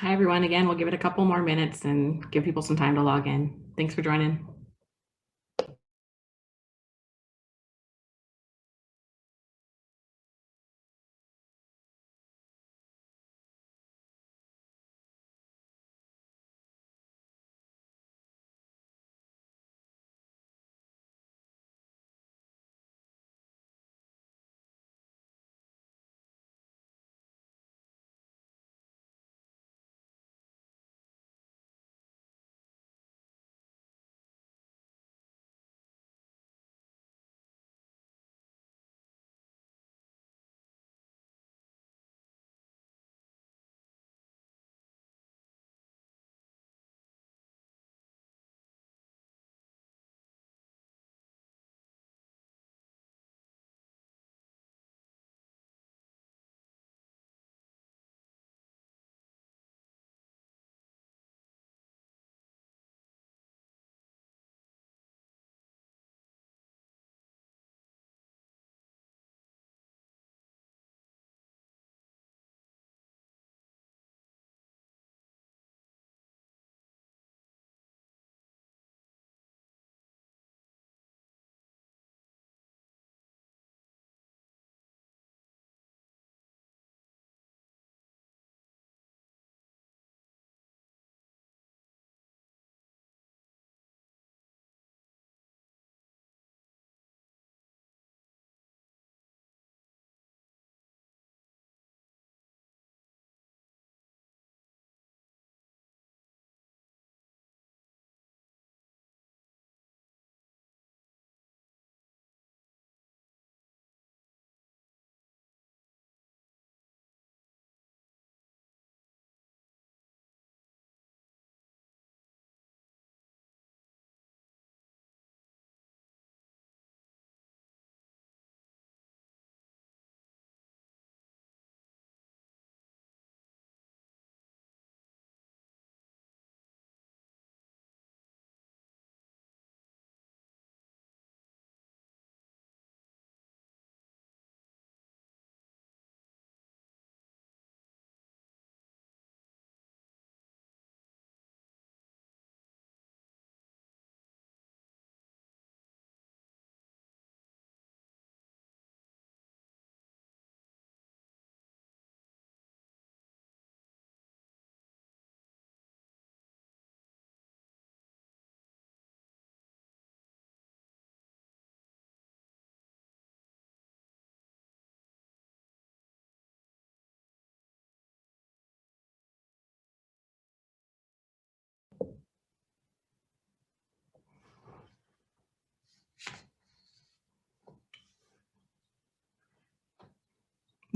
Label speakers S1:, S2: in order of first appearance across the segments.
S1: Hi, everyone. Again, we'll give it a couple more minutes and give people some time to log in. Thanks for joining.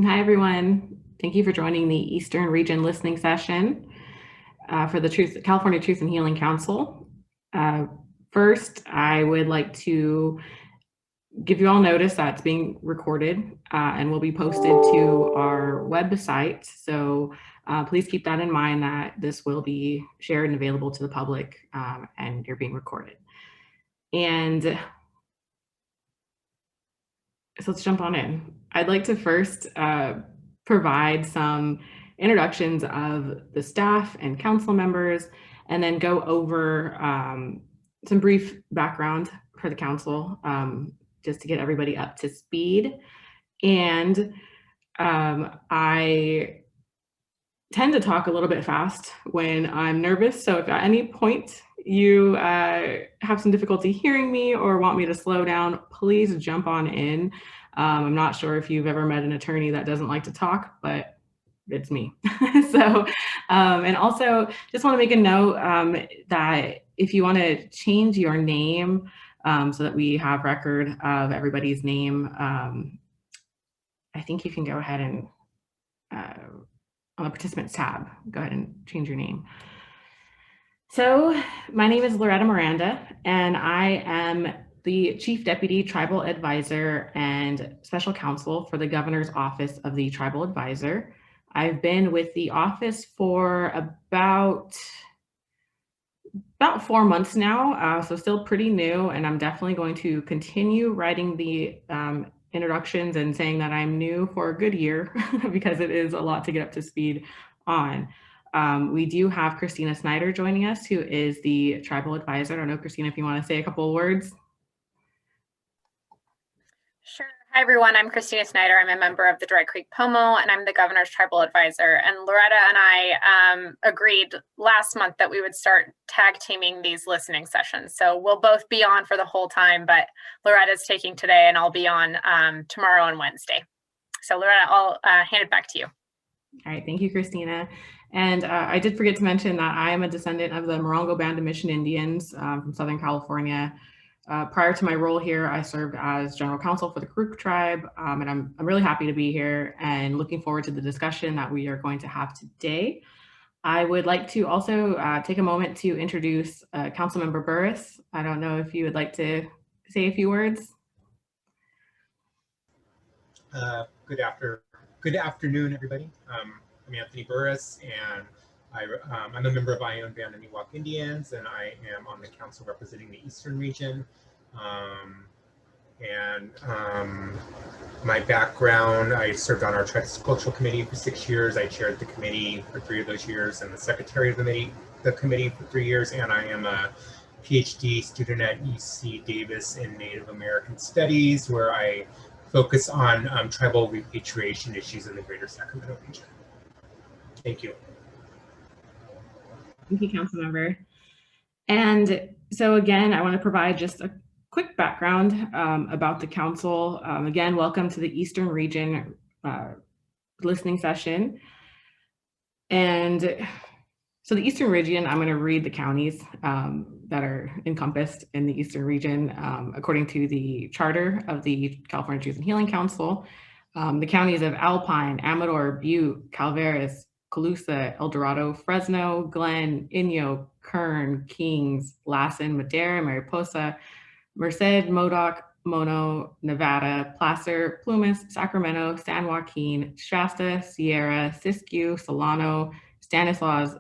S1: Hi, everyone. Thank you for joining the Eastern Region listening session for the California Truth and Healing Council. First, I would like to give you all notice that it's being recorded and will be posted to our website. So please keep that in mind that this will be shared and available to the public and you're being recorded. And so let's jump on in. I'd like to first provide some introductions of the staff and council members, and then go over some brief background for the council, just to get everybody up to speed. And I tend to talk a little bit fast when I'm nervous. So if at any point you have some difficulty hearing me or want me to slow down, please jump on in. I'm not sure if you've ever met an attorney that doesn't like to talk, but it's me. So, and also just want to make a note that if you want to change your name so that we have record of everybody's name, I think you can go ahead and on the participants tab, go ahead and change your name. So my name is Loretta Miranda, and I am the Chief Deputy Tribal Advisor and Special Counsel for the Governor's Office of the Tribal Advisor. I've been with the office for about 4 months now, so still pretty new, and I'm definitely going to continue writing the introductions and saying that I'm new for a good year because it is a lot to get up to speed on. We do have Christina Snyder joining us, who is the tribal advisor. I don't know, Christina, if you want to say a couple of words.
S2: Sure. Hi, everyone. I'm Christina Snyder. I'm a member of the Dry Creek Pomo, and I'm the governor's tribal advisor. And Loretta and I agreed last month that we would start tag teaming these listening sessions. So we'll both be on for the whole time, but Loretta's taking today, and I'll be on tomorrow and Wednesday. So Loretta, I'll hand it back to you.
S1: All right, thank you, Christina. And I did forget to mention that I am a descendant of the Morongo Band of Mission Indians from Southern California. Prior to my role here, I served as general counsel for the Karuk tribe, and I'm really happy to be here and looking forward to the discussion that we are going to have today. I would like to also take a moment to introduce Councilmember Burris. I don't know if you would like to say a few words.
S3: Good afternoon, everybody. I'm Anthony Burris, and I'm a member of Ione Band of Miwok Indians, and I am on the council representing the Eastern region. My background, I served on our Tribes Cultural Committee for 6 years. I chaired the committee for 3 of those years, and the secretary of the committee for 3 years, and I am a PhD student at UC Davis in Native American Studies, where I focus on tribal repatriation issues in the greater Sacramento region. Thank you.
S1: Thank you, Councilmember. And so again, I want to provide just a quick background about the council. Again, welcome to the Eastern Region listening session. And so the Eastern Region, I'm going to read the counties that are encompassed in the Eastern Region according to the charter of the California Truth and Healing Council. The counties of Alpine, Amador, Butte, Calaveras, Colusa, El Dorado, Fresno, Glen, Inyo, Kern, Kings, Lassen, Madera, Mariposa, Merced, Modoc, Mono, Nevada, Placer, Plumas, Sacramento, San Joaquin, Shasta, Sierra, Siskiyou, Solano, Stanislaus,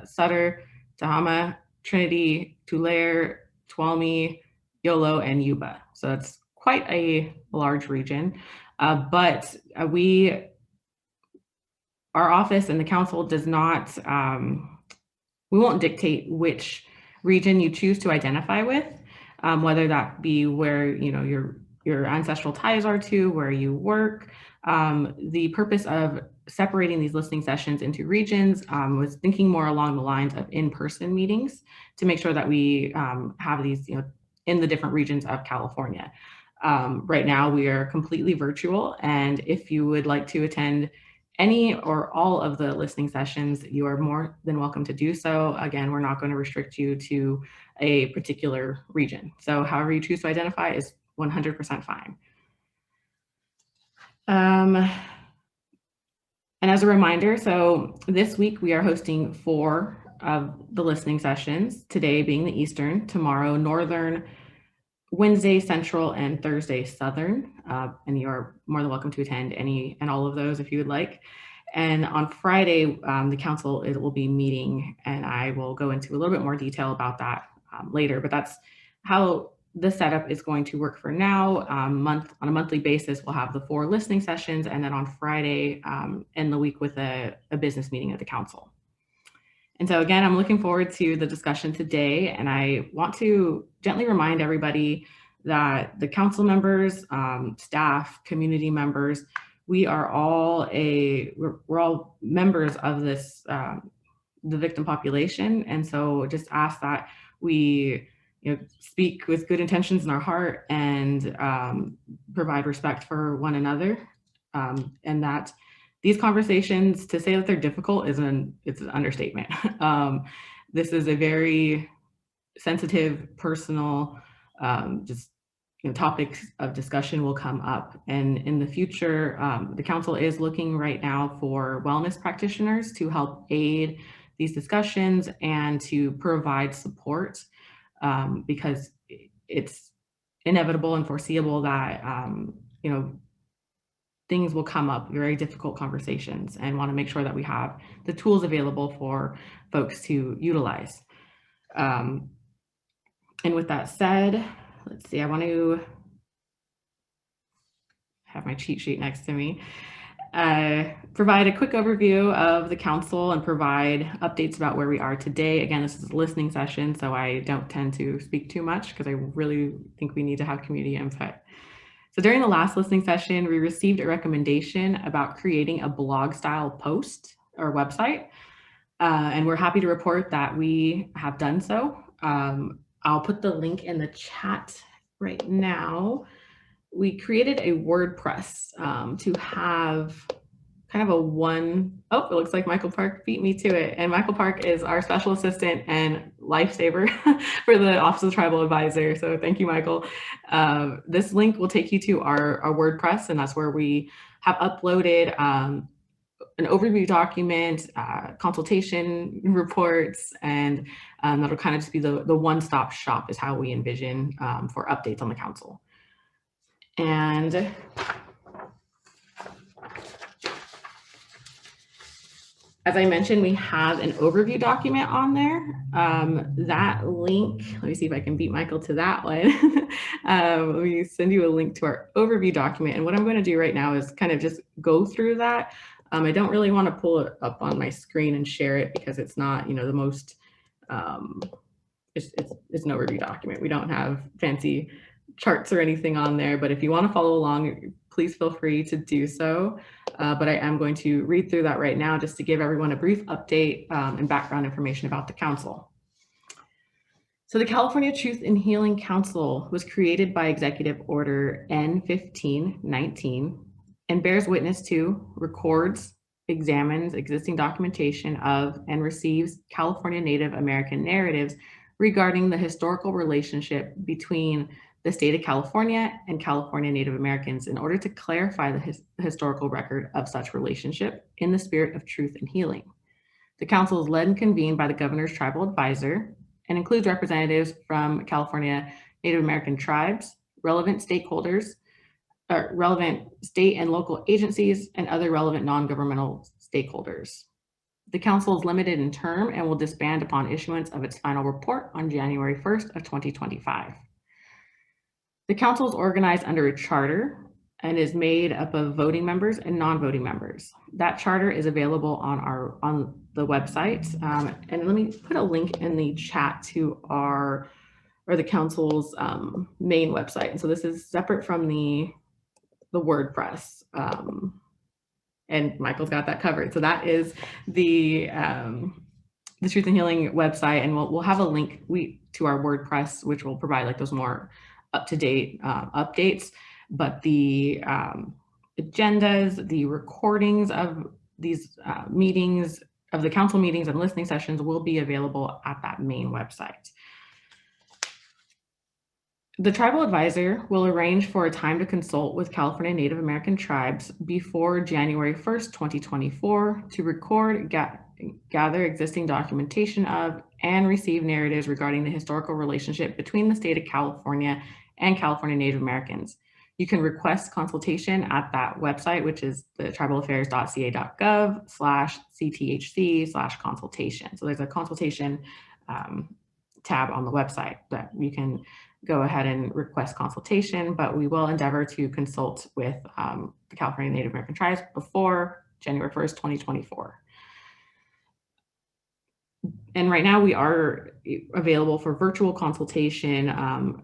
S1: Sutter, Tehama, Trinity, Tulare, Tuolumne, Yolo, and Yuba. So it's quite a large region, but our office and the council does not, we won't dictate which region you choose to identify with, whether that be where your ancestral ties are to, where you work. The purpose of separating these listening sessions into regions was thinking more along the lines of in-person meetings to make sure that we have these in the different regions of California. Right now we are completely virtual, and if you would like to attend any or all of the listening sessions, you are more than welcome to do so. Again, we're not going to restrict you to a particular region. So however you choose to identify is 100% fine. And as a reminder, so this week we are hosting 4 of the listening sessions, today being the Eastern, tomorrow Northern, Wednesday Central, and Thursday Southern. And you are more than welcome to attend any and all of those if you would like. And on Friday, the council will be meeting, and I will go into a little bit more detail about that later, but that's how the setup is going to work for now. On a monthly basis, we'll have the 4 listening sessions, and then on Friday, end the week with a business meeting of the council. And so again, I'm looking forward to the discussion today, and I want to gently remind everybody that the council members, staff, community members, we are all we're all members of this, the victim population. And so just ask that we speak with good intentions in our heart and provide respect for one another, and that these conversations, to say that they're difficult it's an understatement. This is a very sensitive, personal, topics of discussion will come up. And in the future, the council is looking right now for wellness practitioners to help aid these discussions and to provide support, because it's inevitable and foreseeable that things will come up, very difficult conversations, and want to make sure that we have the tools available for folks to utilize. And with that said, let's see, I want to have my cheat sheet next to me. provide a quick overview of the council and provide updates about where we are today. Again, this is a listening session, so I don't tend to speak too much because I really think we need to have community input. So during the last listening session, we received a recommendation about creating a blog style post or website. And we're happy to report that we have done so. I'll put the link in the chat right now. We created a WordPress to have kind of it looks like Michael Park beat me to it. And Michael Park is our special assistant and lifesaver for the Office of the Tribal Advisor. So thank you, Michael. This link will take you to our WordPress, and that's where we have uploaded an overview document, consultation reports, and that'll kind of just be the one-stop shop is how we envision for updates on the council. And as I mentioned, we have an overview document on there. That link, let me see if I can beat Michael to that one. Let me send you a link to our overview document. And what I'm going to do right now is kind of just go through that. I don't really want to pull it up on my screen and share it because it's not, the most, it's an overview document. We don't have fancy charts or anything on there, but if you want to follow along, please feel free to do so. But I am going to read through that right now just to give everyone a brief update and background information about the council. So the California Truth in Healing Council was created by Executive Order N-1519 and bears witness to, records, examines existing documentation of, and receives California Native American narratives regarding the historical relationship between the state of California and California Native Americans in order to clarify the historical record of such relationship in the spirit of truth and healing. The council is led and convened by the governor's tribal advisor and includes representatives from California Native American tribes, relevant stakeholders, relevant state and local agencies, and other relevant non-governmental stakeholders. The council is limited in term and will disband upon issuance of its final report on January 1st of 2025. The council is organized under a charter and is made up of voting members and non-voting members. That charter is available on the website. And let me put a link in the chat to the council's main website. And so this is separate from the WordPress. And Michael's got that covered. So that is the Truth and Healing website, and we'll have a link to our WordPress, which will provide like those more up-to-date updates. But the agendas, the recordings of these meetings, of the council meetings and listening sessions will be available at that main website. The tribal advisor will arrange for a time to consult with California Native American tribes before January 1st, 2024 to record, gather existing documentation of, and receive narratives regarding the historical relationship between the state of California and California Native Americans. You can request consultation at that website, which is the tribalaffairs.ca.gov/CTHC/consultation. So there's a consultation tab on the website that you can go ahead and request consultation, but we will endeavor to consult with the California Native American tribes before January 1st, 2024. And right now we are available for virtual consultation,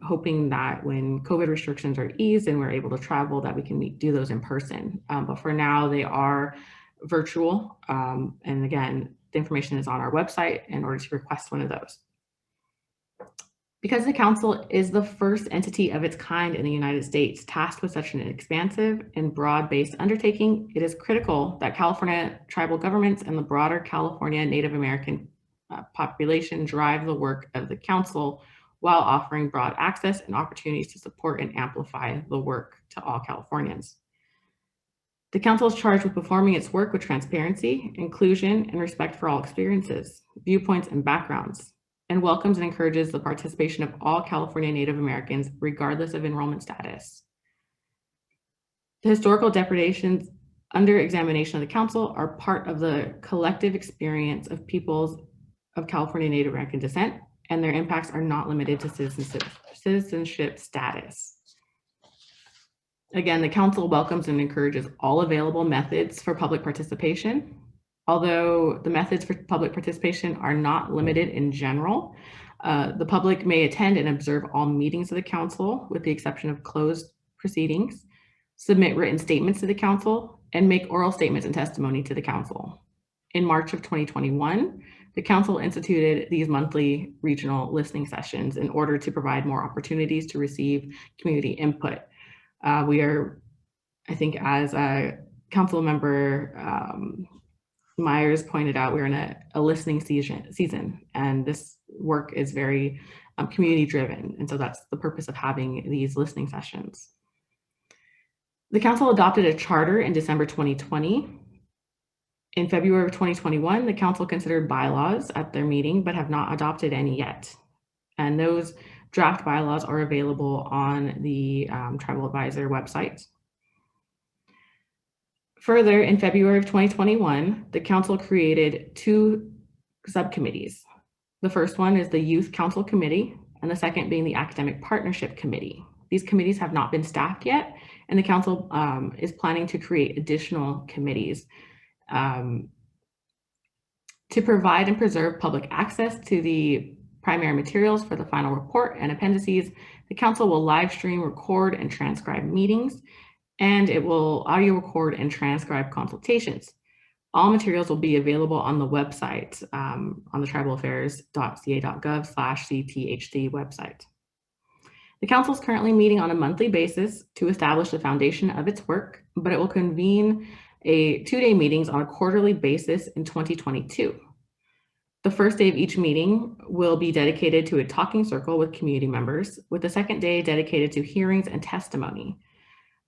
S1: hoping that when COVID restrictions are eased and we're able to travel, that we can do those in person. But for now they are virtual. And again, the information is on our website in order to request one of those. Because the council is the first entity of its kind in the United States tasked with such an expansive and broad-based undertaking, it is critical that California tribal governments and the broader California Native American population drive the work of the council while offering broad access and opportunities to support and amplify the work to all Californians. The council is charged with performing its work with transparency, inclusion, and respect for all experiences, viewpoints, and backgrounds, and welcomes and encourages the participation of all California Native Americans, regardless of enrollment status. The historical depredations under examination of the council are part of the collective experience of peoples of California Native American descent, and their impacts are not limited to citizenship status. Again, the council welcomes and encourages all available methods for public participation. Although the methods for public participation are not limited in general, the public may attend and observe all meetings of the council with the exception of closed proceedings, submit written statements to the council, and make oral statements and testimony to the council. In March of 2021, the council instituted these monthly regional listening sessions in order to provide more opportunities to receive community input. We are, I think, as council member Myers pointed out, we're in a listening season, and this work is very community driven. And so that's the purpose of having these listening sessions. The council adopted a charter in December 2020. In February of 2021, the council considered bylaws at their meeting, but have not adopted any yet. And those draft bylaws are available on the Tribal Advisor website. Further, in February of 2021, the council created 2 subcommittees. The first one is the Youth Council Committee, and the second being the Academic Partnership Committee. These committees have not been staffed yet, and the council is planning to create additional committees to provide and preserve public access to the primary materials for the final report and appendices. The council will live stream, record, and transcribe meetings, and it will audio record and transcribe consultations. All materials will be available on the website, on the tribalaffairs.ca.gov/CTHC website. The council is currently meeting on a monthly basis to establish the foundation of its work, but it will convene a 2-day meetings on a quarterly basis in 2022. The first day of each meeting will be dedicated to a talking circle with community members, with the second day dedicated to hearings and testimony.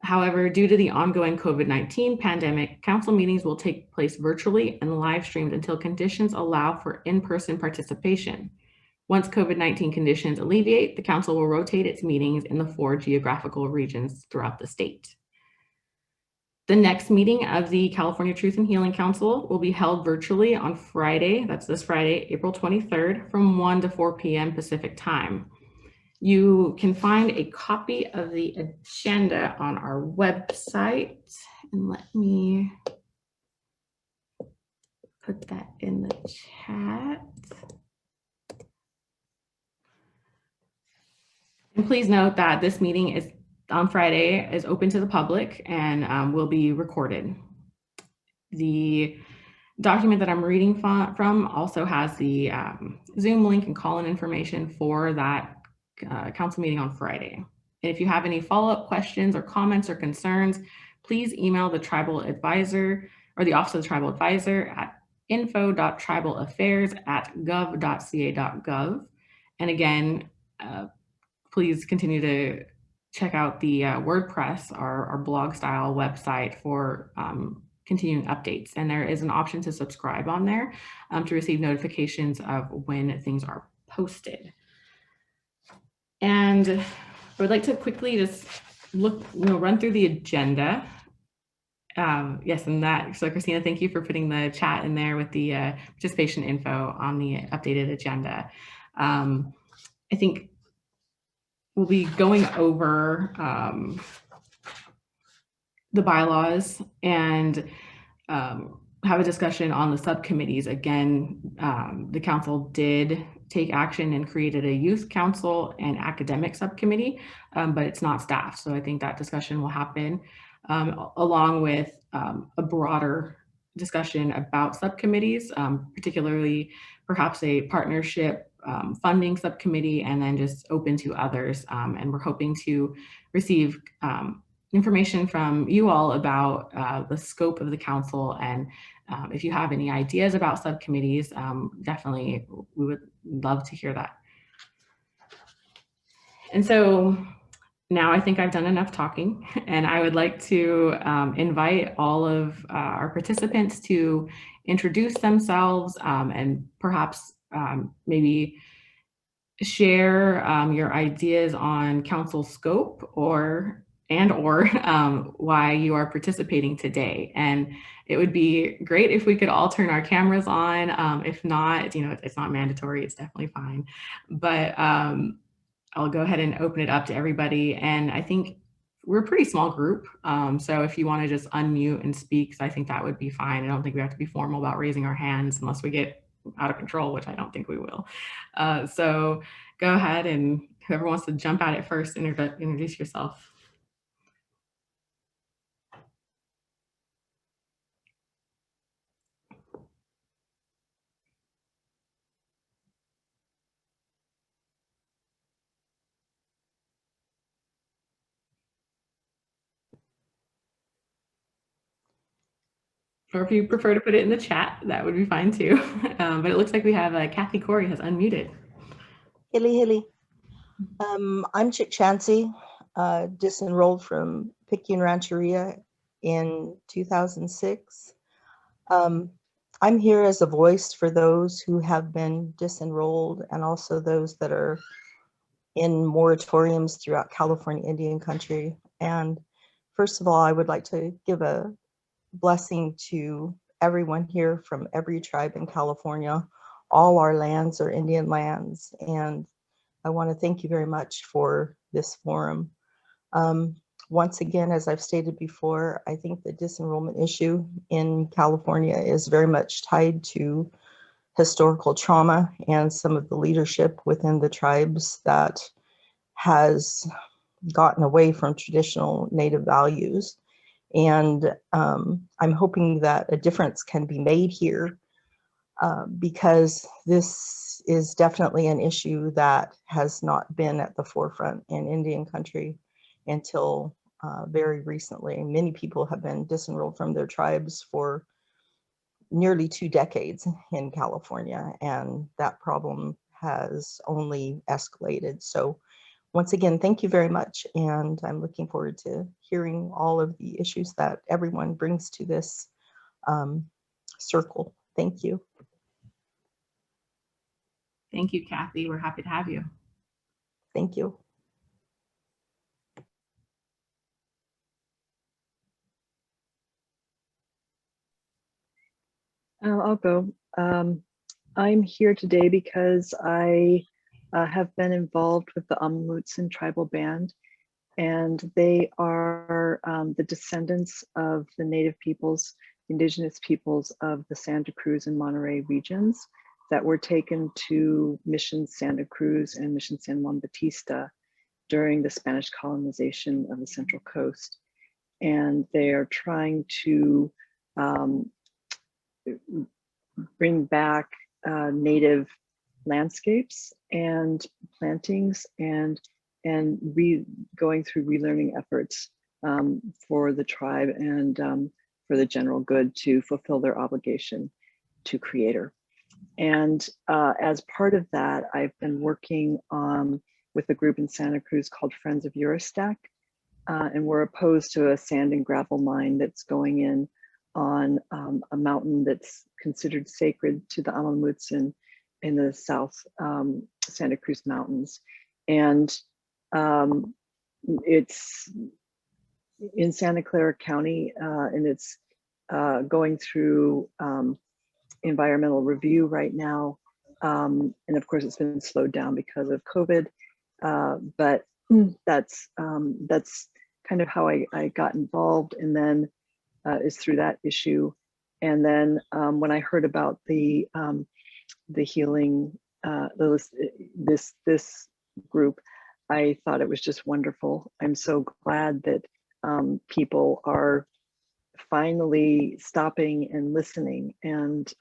S1: However, due to the ongoing COVID-19 pandemic, council meetings will take place virtually and live streamed until conditions allow for in-person participation. Once COVID-19 conditions alleviate, the council will rotate its meetings in the 4 geographical regions throughout the state. The next meeting of the California Truth and Healing Council will be held virtually on Friday, that's this Friday, April 23rd, from 1 to 4 p.m. Pacific time. You can find a copy of the agenda on our website, and let me put that in the chat. And please note that this meeting is on Friday is open to the public and will be recorded. The document that I'm reading from also has the Zoom link and call-in information for that council meeting on Friday. And if you have any follow-up questions or comments or concerns, please email the Tribal Advisor or the Office of the Tribal Advisor at info.tribalafairs@gov.ca.gov. And again, please continue to check out the WordPress, our blog style website for continuing updates. And there is an option to subscribe on there to receive notifications of when things are posted. And I would like to quickly just run through the agenda. Yes, and that, so Christina, thank you for putting the chat in there with the participation info on the updated agenda. I think we'll be going over the bylaws and have a discussion on the subcommittees. Again, the council did take action and created a youth council and academic subcommittee, but it's not staffed. So I think that discussion will happen along with a broader discussion about subcommittees, particularly perhaps a partnership funding subcommittee, and then just open to others. And we're hoping to receive information from you all about the scope of the council. And if you have any ideas about subcommittees, definitely we would love to hear that. And so now I think I've done enough talking, and I would like to invite all of our participants to introduce themselves and perhaps maybe share your ideas on council scope or why you are participating today. And it would be great if we could all turn our cameras on. If not, it's not mandatory, it's definitely fine. But I'll go ahead and open it up to everybody. And I think we're a pretty small group. So if you want to just unmute and speak, I think that would be fine. I don't think we have to be formal about raising our hands unless we get out of control, which I don't think we will. So go ahead, and whoever wants to jump at it first, introduce yourself. Or if you prefer to put it in the chat, that would be fine too. But it looks like we have Kathy Corey has unmuted.
S4: Hilly. I'm Chick Chansey, disenrolled from Picayune Rancheria in 2006. I'm here as a voice for those who have been disenrolled and also those that are in moratoriums throughout California Indian country. And first of all, I would like to give a blessing to everyone here from every tribe in California. All our lands are Indian lands, and I want to thank you very much for this forum. Once again, as I've stated before, I think the disenrollment issue in California is very much tied to historical trauma and some of the leadership within the tribes that has gotten away from traditional Native values. And I'm hoping that a difference can be made here because this is definitely an issue that has not been at the forefront in Indian country until very recently. Many people have been disenrolled from their tribes for nearly 2 decades in California, and that problem has only escalated. So once again, thank you very much, and I'm looking forward to hearing all of the issues that everyone brings to this circle. Thank you.
S1: Thank you, Kathy. We're happy to have you.
S4: Thank you.
S5: I'll go. I'm here today because I have been involved with the Amamutsin tribal band, and they are the descendants of the native peoples, indigenous peoples of the Santa Cruz and Monterey regions that were taken to Mission Santa Cruz and Mission San Juan Bautista during the Spanish colonization of the Central Coast. And they are trying to bring back native landscapes and plantings and going through relearning efforts for the tribe and for the general good to fulfill their obligation to Creator. And as part of that, I've been working with a group in Santa Cruz called Friends of Eurostack, and we're opposed to a sand and gravel mine that's going in on a mountain that's considered sacred to the Amamutsin in the South Santa Cruz Mountains. And it's in Santa Clara County, and it's going through environmental review right now. And of course, it's been slowed down because of COVID, but that's kind of how I got involved, and then is through that issue. And then when I heard about the healing, this group, I thought it was just wonderful. I'm so glad that people are finally stopping and listening and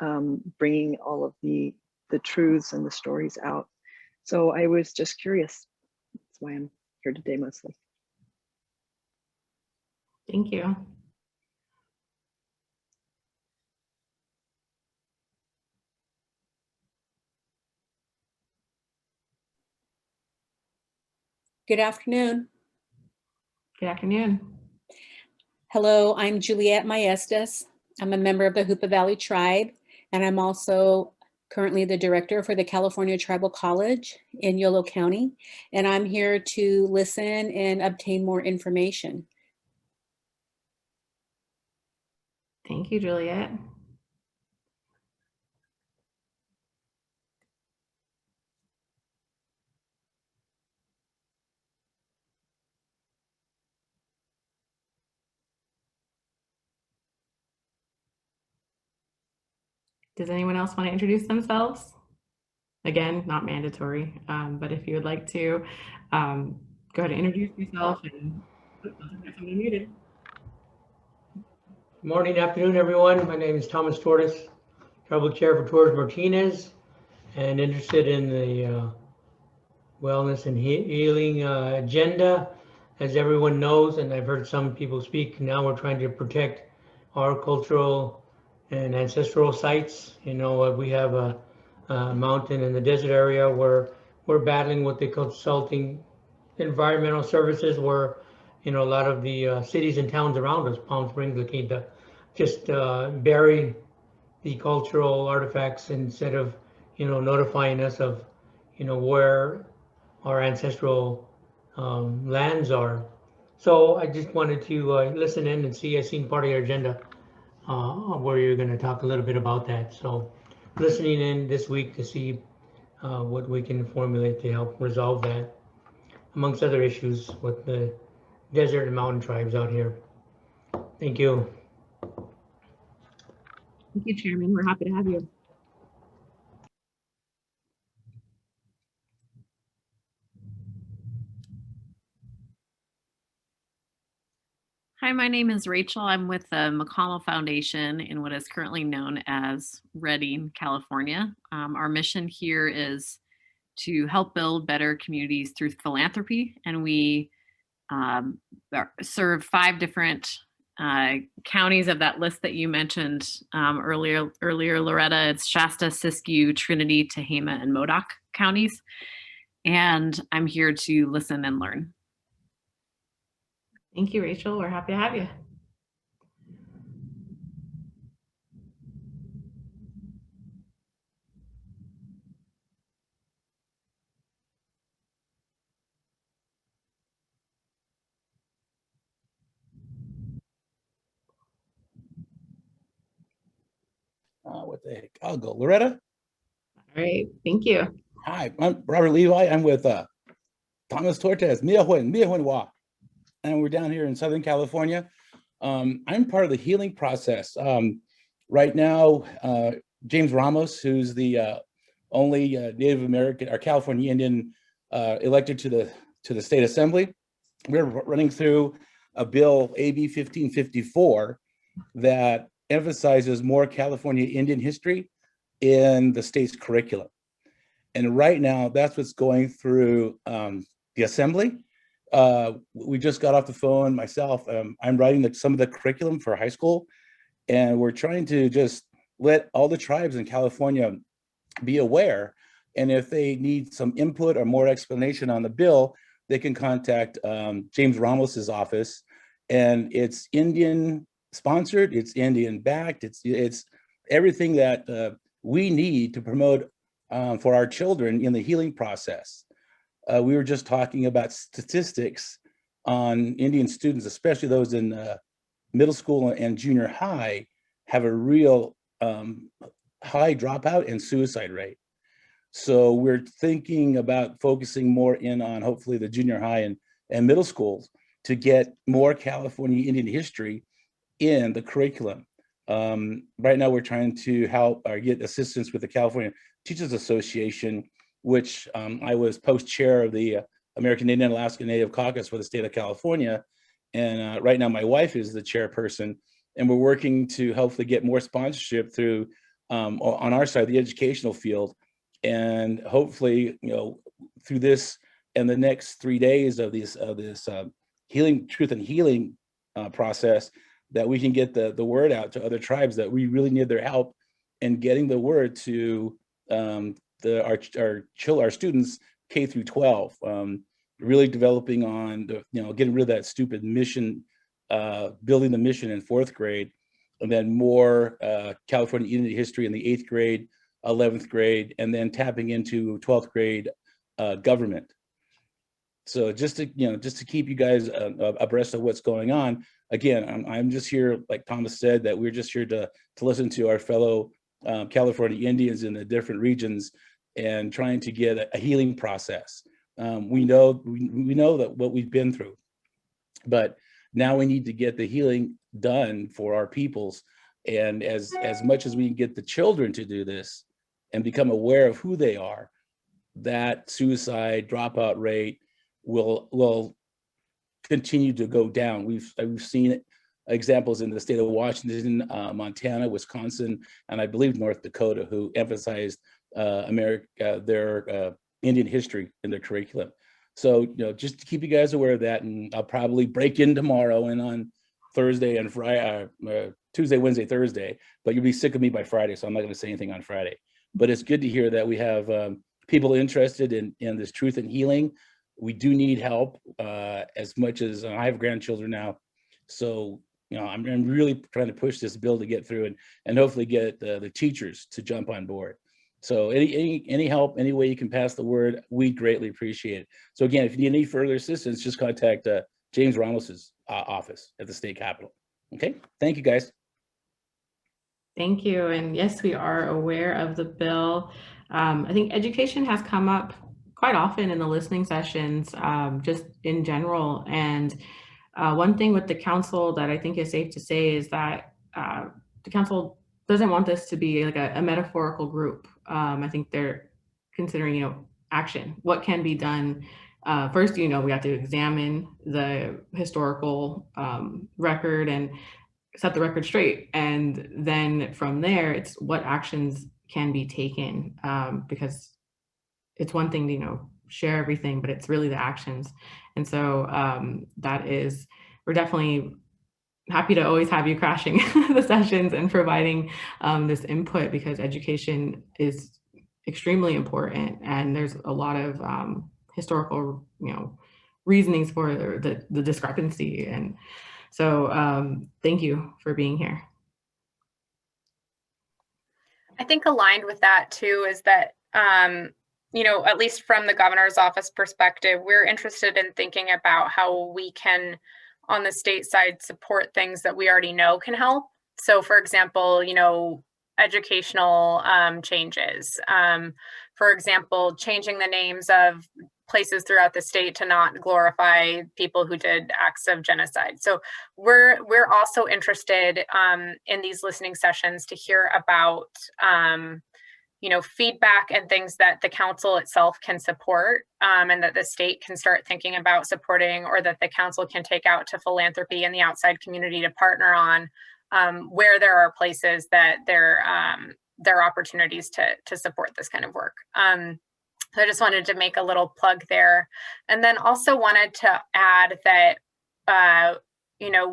S5: bringing all of the truths and the stories out. So I was just curious. That's why I'm here today mostly.
S1: Thank you.
S6: Good afternoon.
S1: Good afternoon.
S6: Hello, I'm Juliet Maestas. I'm a member of the Hoopa Valley Tribe, and I'm also currently the director for the California Tribal College in Yolo County, and I'm here to listen and obtain more information.
S1: Thank you, Juliet. Does anyone else want to introduce themselves? Again, not mandatory, but if you would like to, go ahead and introduce yourself and somebody muted.
S7: Morning, afternoon, everyone. My name is Thomas Torres, Tribal Chair for Torres Martinez, and interested in the wellness and healing agenda. As everyone knows, and I've heard some people speak, now we're trying to protect our cultural and ancestral sites. You know, we have a mountain in the desert area where we're battling what they call consulting environmental services, where you know a lot of the cities and towns around us, Palm Springs, La Quinta, just bury the cultural artifacts instead of notifying us of where our ancestral lands are. So I just wanted to listen in and see. I seen part of your agenda where you're going to talk a little bit about that. So listening in this week to see what we can formulate to help resolve that, amongst other issues with the desert and mountain tribes out here. Thank you.
S1: Thank you, Chairman. We're happy to have you.
S8: Hi, my name is Rachel. I'm with the McConnell Foundation in what is currently known as Redding, California. Our mission here is to help build better communities through philanthropy, and we serve 5 different counties of that list that you mentioned earlier, Loretta. It's Shasta, Siskiyou, Trinity, Tehama, and Modoc counties. And I'm here to listen and learn.
S1: Thank you, Rachel. We're happy to have you.
S9: What the heck? I'll go. Loretta?
S1: All right. Thank you.
S9: Hi, I'm Robert Levi. I'm with Thomas Torres, Miahuin Wa. And we're down here in Southern California. I'm part of the healing process. Right now, James Ramos, who's the only Native American or California Indian elected to the state assembly, we're running through a bill, AB 1554, that emphasizes more California Indian history in the state's curriculum. And right now, that's what's going through the assembly. We just got off the phone myself. I'm writing some of the curriculum for high school, and we're trying to just let all the tribes in California be aware. And if they need some input or more explanation on the bill, they can contact James Ramos's office. And it's Indian sponsored, it's Indian backed, it's everything that we need to promote for our children in the healing process. We were just talking about statistics on Indian students, especially those in middle school and junior high, have a real high dropout and suicide rate. So we're thinking about focusing more in on hopefully the junior high and middle schools to get more California Indian history in the curriculum. Right now we're trying to help or get assistance with the California Teachers Association, which I was post-chair of the American Indian Alaska Native Caucus for the state of California. And right now my wife is the chairperson, and we're working to hopefully get more sponsorship through, on our side, the educational field. And hopefully, through this and the next 3 days of this healing, truth and healing process, that we can get the word out to other tribes that we really need their help in getting the word to our students K through 12, really developing on getting rid of that stupid mission, building the mission in 4th grade, and then more California Indian history in the 8th grade, 11th grade, and then tapping into 12th grade government. So just to keep you guys abreast of what's going on. Again, I'm just here, like Thomas said, that we're just here to listen to our fellow California Indians in the different regions and trying to get a healing process. We know that what we've been through, but now we need to get the healing done for our peoples And as much as we can get the children to do this and become aware of who they are, that suicide dropout rate will continue to go down. We've seen examples in the state of Washington, Montana, Wisconsin, and I believe North Dakota, who emphasized their Indian history in their curriculum. So, just to keep you guys aware of that, and I'll probably break in tomorrow and on Thursday and Friday, Tuesday, Wednesday, Thursday, but you'll be sick of me by Friday, so I'm not going to say anything on Friday. But it's good to hear that we have people interested in this truth and healing. We do need help as much as I have grandchildren now. So, I'm really trying to push this bill to get through and hopefully get the teachers to jump on board. So any help, any way you can pass the word, we greatly appreciate it. So again, if you need any further assistance, just contact James Ramos's office at the state capitol. Okay, thank you guys.
S1: Thank you. And yes, we are aware of the bill. I think education has come up quite often in the listening sessions, just in general. And one thing with the council that I think is safe to say is that the council doesn't want this to be like a metaphorical group. I think they're considering, action, what can be done. First, we have to examine the historical record and set the record straight. And then from there, it's what actions can be taken, because it's one thing to, share everything, but it's really the actions. And so we're definitely happy to always have you crashing the sessions and providing this input, because education is extremely important. And there's a lot of historical, reasonings for the discrepancy. And so thank you for being here.
S2: I think aligned with that too is that, at least from the governor's office perspective, we're interested in thinking about how we can, on the state side, support things that we already know can help. So for example, educational changes. For example, changing the names of places throughout the state to not glorify people who did acts of genocide. So we're also interested in these listening sessions to hear about feedback and things that the council itself can support, and that the state can start thinking about supporting, or that the council can take out to philanthropy and the outside community to partner on, where there are places that there are opportunities to support this kind of work. So I just wanted to make a little plug there. And then also wanted to add that,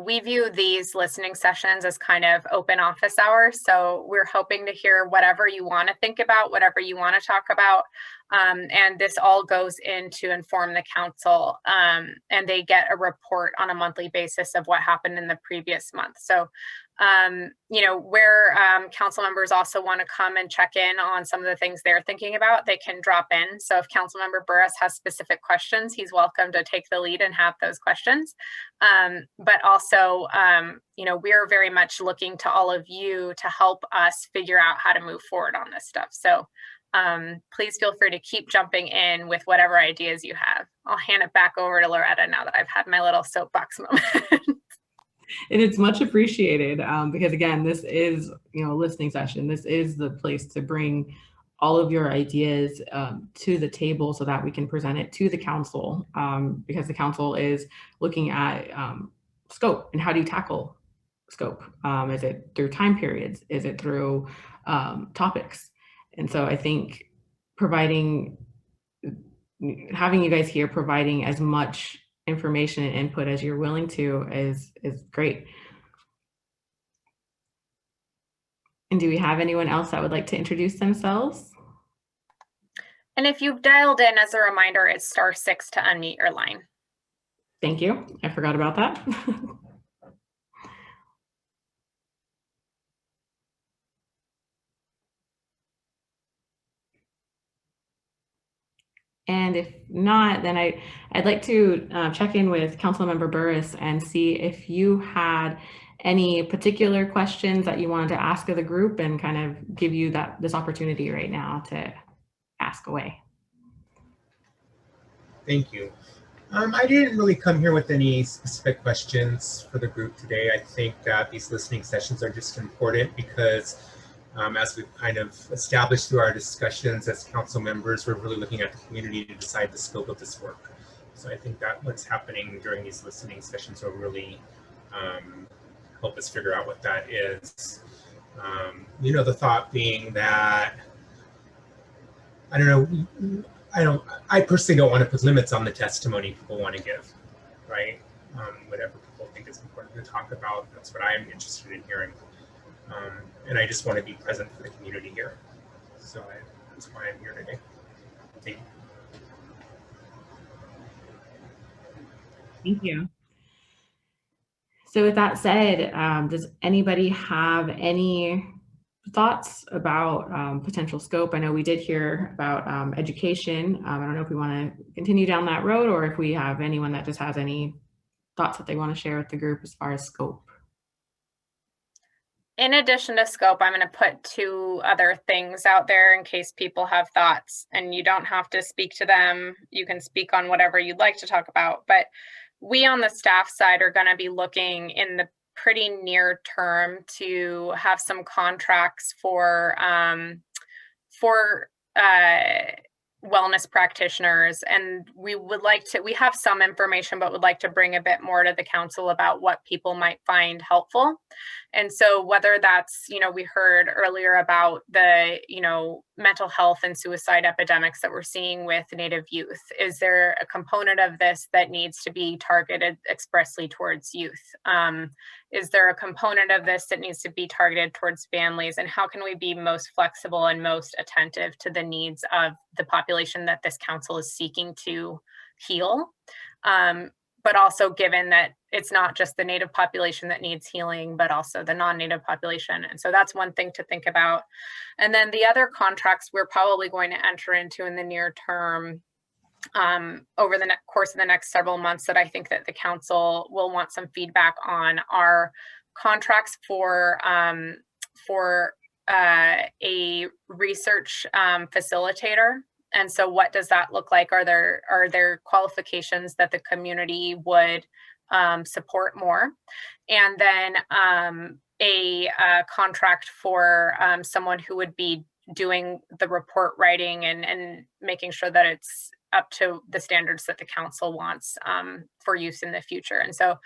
S2: we view these listening sessions as kind of open office hours. So we're hoping to hear whatever you want to think about, whatever you want to talk about. And this all goes in to inform the council, and they get a report on a monthly basis of what happened in the previous month. So, where council members also want to come and check in on some of the things they're thinking about, they can drop in. So if Councilmember Burris has specific questions, he's welcome to take the lead and have those questions. But also, we're very much looking to all of you to help us figure out how to move forward on this stuff. So please feel free to keep jumping in with whatever ideas you have. I'll hand it back over to Loretta now that I've had my little soapbox moment.
S1: And it's much appreciated, because again, this is, a listening session. This is the place to bring all of your ideas to the table so that we can present it to the council, because the council is looking at scope and how do you tackle scope? Is it through time periods? Is it through topics? And so I think having you guys here providing as much information and input as you're willing to is great. And do we have anyone else that would like to introduce themselves?
S2: And if you've dialed in, as a reminder, it's *6 to unmute your line.
S1: Thank you. I forgot about that. And if not, then I'd like to check in with Councilmember Burris and see if you had any particular questions that you wanted to ask of the group, and kind of give you this opportunity right now to ask away.
S3: Thank you. I didn't really come here with any specific questions for the group today. I think that these listening sessions are just important because as we've kind of established through our discussions as council members, we're really looking at the community to decide the scope of this work. So I think that what's happening during these listening sessions will really help us figure out what that is. You know, the thought being that, I don't know, I personally don't want to put limits on the testimony people want to give, right? Whatever people think is important to talk about, that's what I'm interested in hearing. And I just want to be present for the community here. So that's why I'm here today. Thank you.
S1: Thank you. So with that said, does anybody have any thoughts about potential scope? I know we did hear about education. I don't know if we want to continue down that road or if we have anyone that just has any thoughts that they want to share with the group as far as scope.
S2: In addition to scope, I'm going to put two other things out there in case people have thoughts, and you don't have to speak to them. You can speak on whatever you'd like to talk about, but we on the staff side are going to be looking in the pretty near term to have some contracts for wellness practitioners, and we have some information, but would like to bring a bit more to the council about what people might find helpful. And so whether that's, you know, we heard earlier about the, you know, mental health and suicide epidemics that we're seeing with Native youth. Is there a component of this that needs to be targeted expressly towards youth? Is there a component of this that needs to be targeted towards families? And how can we be most flexible and most attentive to the needs of the population that this council is seeking to heal? But also given that it's not just the Native population that needs healing, but also the non-Native population. And so that's one thing to think about. And then the other contracts we're probably going to enter into in the near term over the course of the next several months that I think that the council will want some feedback on are contracts for a research facilitator. And so what does that look like? Are there qualifications that the community would support more? And then a contract for someone who would be doing the report writing and making sure that it's up to the standards that the council wants for use in the future. And so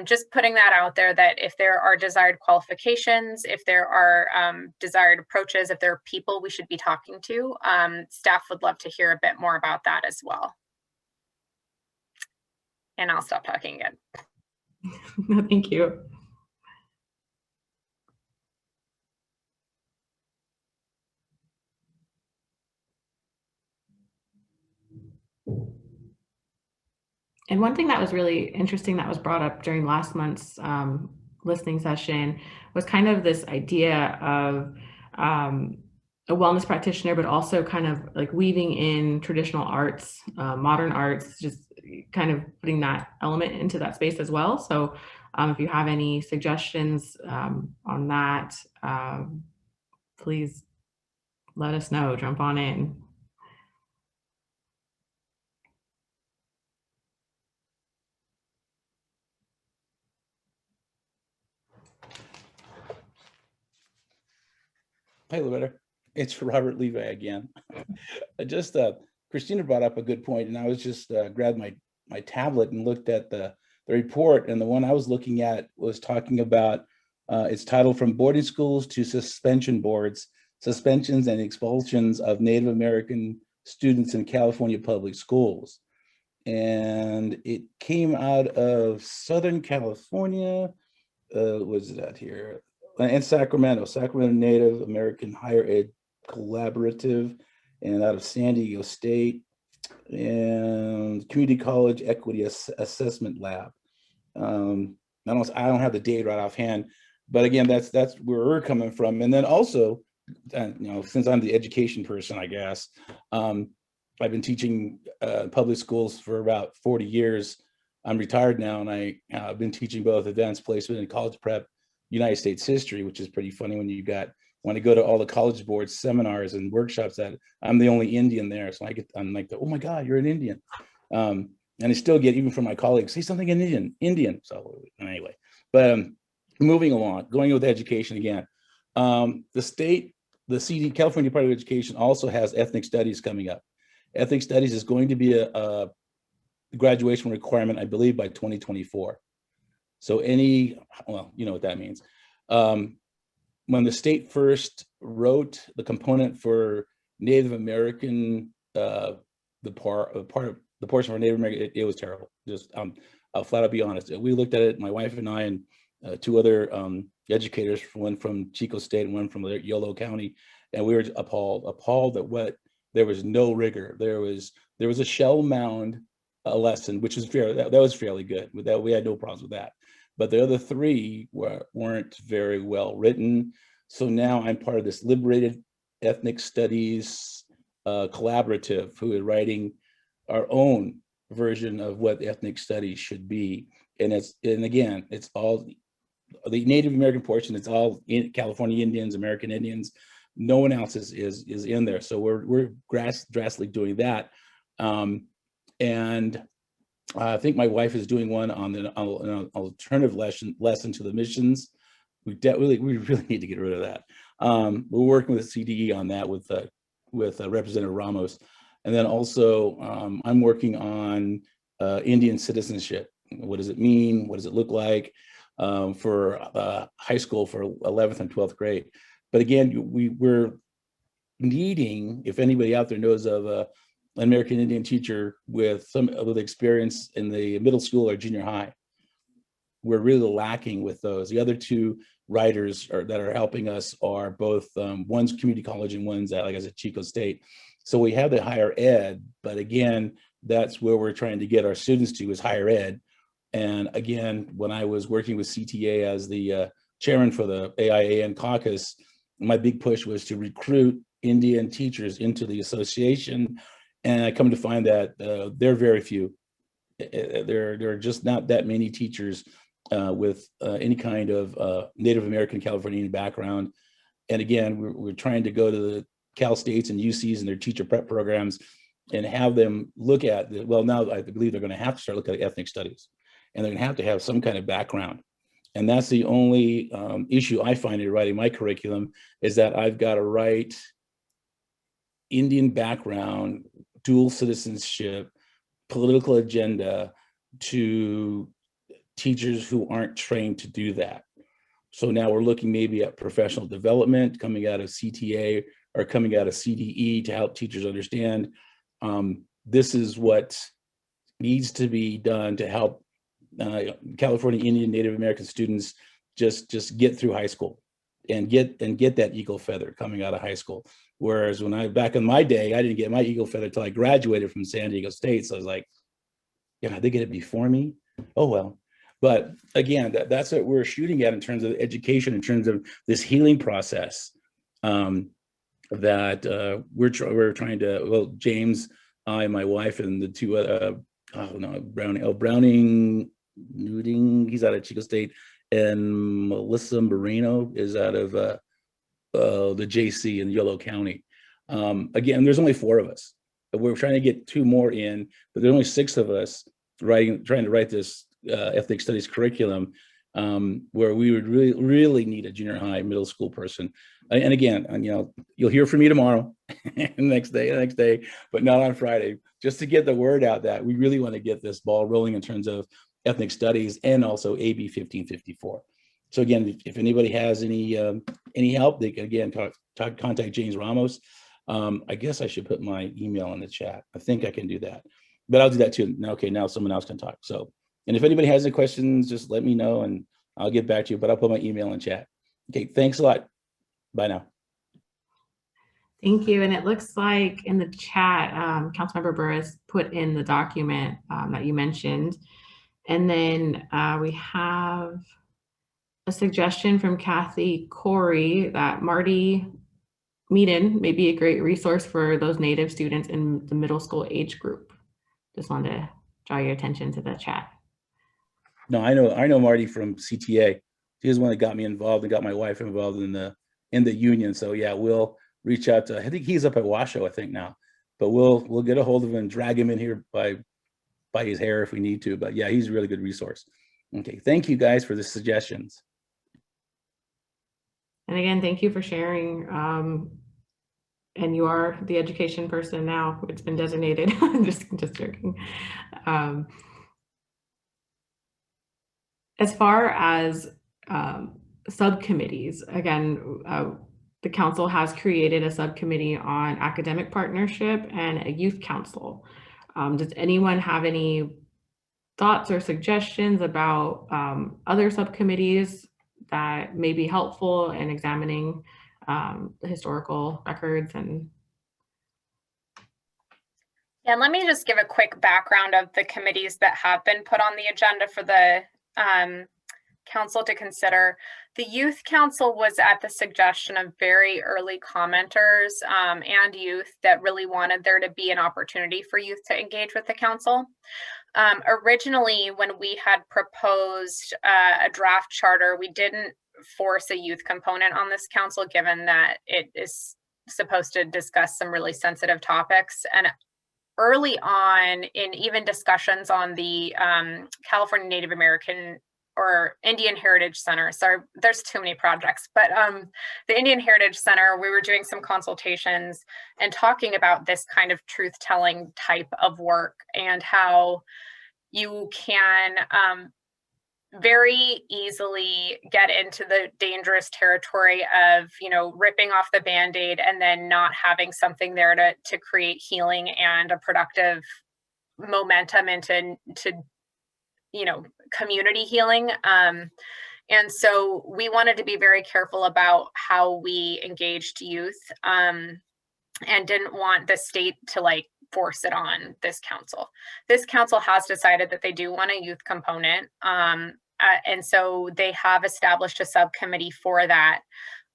S2: just putting that out there, that if there are desired qualifications, if there are desired approaches, if there are people we should be talking to, staff would love to hear a bit more about that as well. And I'll stop talking again.
S1: No, thank you. And one thing that was really interesting that was brought up during last month's listening session was kind of this idea of a wellness practitioner, but also kind of like weaving in traditional arts, modern arts, just kind of putting that element into that space as well. So if you have any suggestions on that, please let us know, jump on in.
S9: Hey, Loretta, it's Robert Levi again. Christina brought up a good point, and I was just grabbed my tablet and looked at the report, and the one I was looking at was talking about its title From Boarding Schools to Suspension Boards, Suspensions and Expulsions of Native American Students in California Public Schools. And it came out of Southern California, was it out here? And Sacramento Native American Higher Ed Collaborative, and out of San Diego State, and Community College Equity Assessment Lab. I don't have the date right offhand, but again, that's where we're coming from. And then also, you know, since I'm the education person, I guess, I've been teaching public schools for about 40 years. I'm retired now, and I've been teaching both advanced placement and college prep United States history, which is pretty funny when you want to go to all the college board seminars and workshops that I'm the only Indian there. So I'm like, oh my God, you're an Indian. And I still get, even from my colleagues, say something in Indian. So anyway, but moving along, going with education again. The California Department of Education also has ethnic studies coming up. Ethnic studies is going to be a graduation requirement, I believe, by 2024. So well, you know what that means. When the state first wrote the component for Native American, the portion for Native American, it was terrible. Just I'll flat out be honest. We looked at it, my wife and I, and two other educators, one from Chico State and one from Yolo County, and we were appalled at there was no rigor. There was a shell mound lesson, which was fair. That was fairly good. With that, we had no problems with that. But the other three weren't very well written. So now I'm part of this Liberated Ethnic Studies collaborative, who are writing our own version of what ethnic studies should be. And again, it's all the Native American portion. It's all California Indians, American Indians. No one else is in there. So we're drastically doing that. And I think my wife is doing one on an alternative lesson to the missions. We really need to get rid of that. We're working with CDE on that with Representative Ramos. And then also I'm working on Indian citizenship. What does it mean? What does it look like for high school, for 11th and 12th grade? But again, we're needing, if anybody out there knows of an American Indian teacher with some of the experience in the middle school or junior high, we're really lacking with those. The other two writers that are helping us are both, one's community college and one's at, like I said, Chico State. So we have the higher ed, but again, that's where we're trying to get our students to, is higher ed. And again, when I was working with CTA as the chairman for the AIAN caucus, my big push was to recruit Indian teachers into the association. And I come to find that there are very few. There are just not that many teachers with any kind of Native American Californian background. And again, we're trying to go to the Cal States and UCs and their teacher prep programs and have them look at, well, now I believe they're going to have to start looking at ethnic studies, and they're going to have some kind of background. And that's the only issue I find in writing my curriculum, is that I've got to write Indian background, dual citizenship, political agenda to teachers who aren't trained to do that. So now we're looking maybe at professional development coming out of CTA or coming out of CDE to help teachers understand this is what needs to be done to help California Indian Native American students just get through high school and get that eagle feather coming out of high school. Whereas back in my day, I didn't get my eagle feather until I graduated from San Diego State. So I was like, yeah, they get it before me. Oh well. But again, that's what we're shooting at in terms of education, in terms of this healing process that we're trying to. Well, James, I, my wife, and the two Browning Nuding, he's out of Chico State, and Melissa Moreno is out of the JC in Yolo County. Again, there's only 4 of us. We're trying to get 2 more in, but there's only 6 of us trying to write this ethnic studies curriculum, where we would really need a junior high, middle school person. And again, you'll hear from me tomorrow, next day, but not on Friday, just to get the word out that we really want to get this ball rolling in terms of ethnic studies and also AB 1554. So again, if anybody has any help, they can again contact James Ramos. I guess I should put my email in the chat. I think I can do that, but I'll do that too. Now, okay, now someone else can talk. So, and if anybody has any questions, just let me know and I'll get back to you, but I'll put my email in chat. Okay, thanks a lot. Bye now.
S1: Thank you. And it looks like in the chat, Councilmember Burris put in the document that you mentioned. And then we have a suggestion from Kathy Corey that Marty Meaden may be a great resource for those Native students in the middle school age group. Just wanted to draw your attention to the chat.
S9: No, I know Marty from CTA. He was the one that got me involved and got my wife involved in the union. So yeah, we'll reach out to, I think he's up at Washoe, I think now, but we'll get a hold of him and drag him in here by by his hair if we need to, but yeah, he's a really good resource. Okay, thank you guys for the suggestions.
S1: And again, thank you for sharing. And you are the education person now. It's been designated. just joking. As far as subcommittees, again, the council has created a subcommittee on academic partnership and a youth council. Does anyone have any thoughts or suggestions about other subcommittees that may be helpful in examining the historical records? And
S2: yeah, let me just give a quick background of the committees that have been put on the agenda for the council to consider. The Youth Council was at the suggestion of very early commenters and youth that really wanted there to be an opportunity for youth to engage with the council. Originally, when we had proposed a draft charter, we didn't force a youth component on this council, given that it is supposed to discuss some really sensitive topics. And early on, in even discussions on the California Native American or Indian Heritage Center, sorry, there's too many projects, but the Indian Heritage Center, we were doing some consultations and talking about this kind of truth-telling type of work and how you can very easily get into the dangerous territory of, you know, ripping off the Band-Aid and then not having something there to create healing and a productive momentum into you know, community healing. And so we wanted to be very careful about how we engaged youth and didn't want the state to like force it on this council. This council has decided that they do want a youth component. And so they have established a subcommittee for that.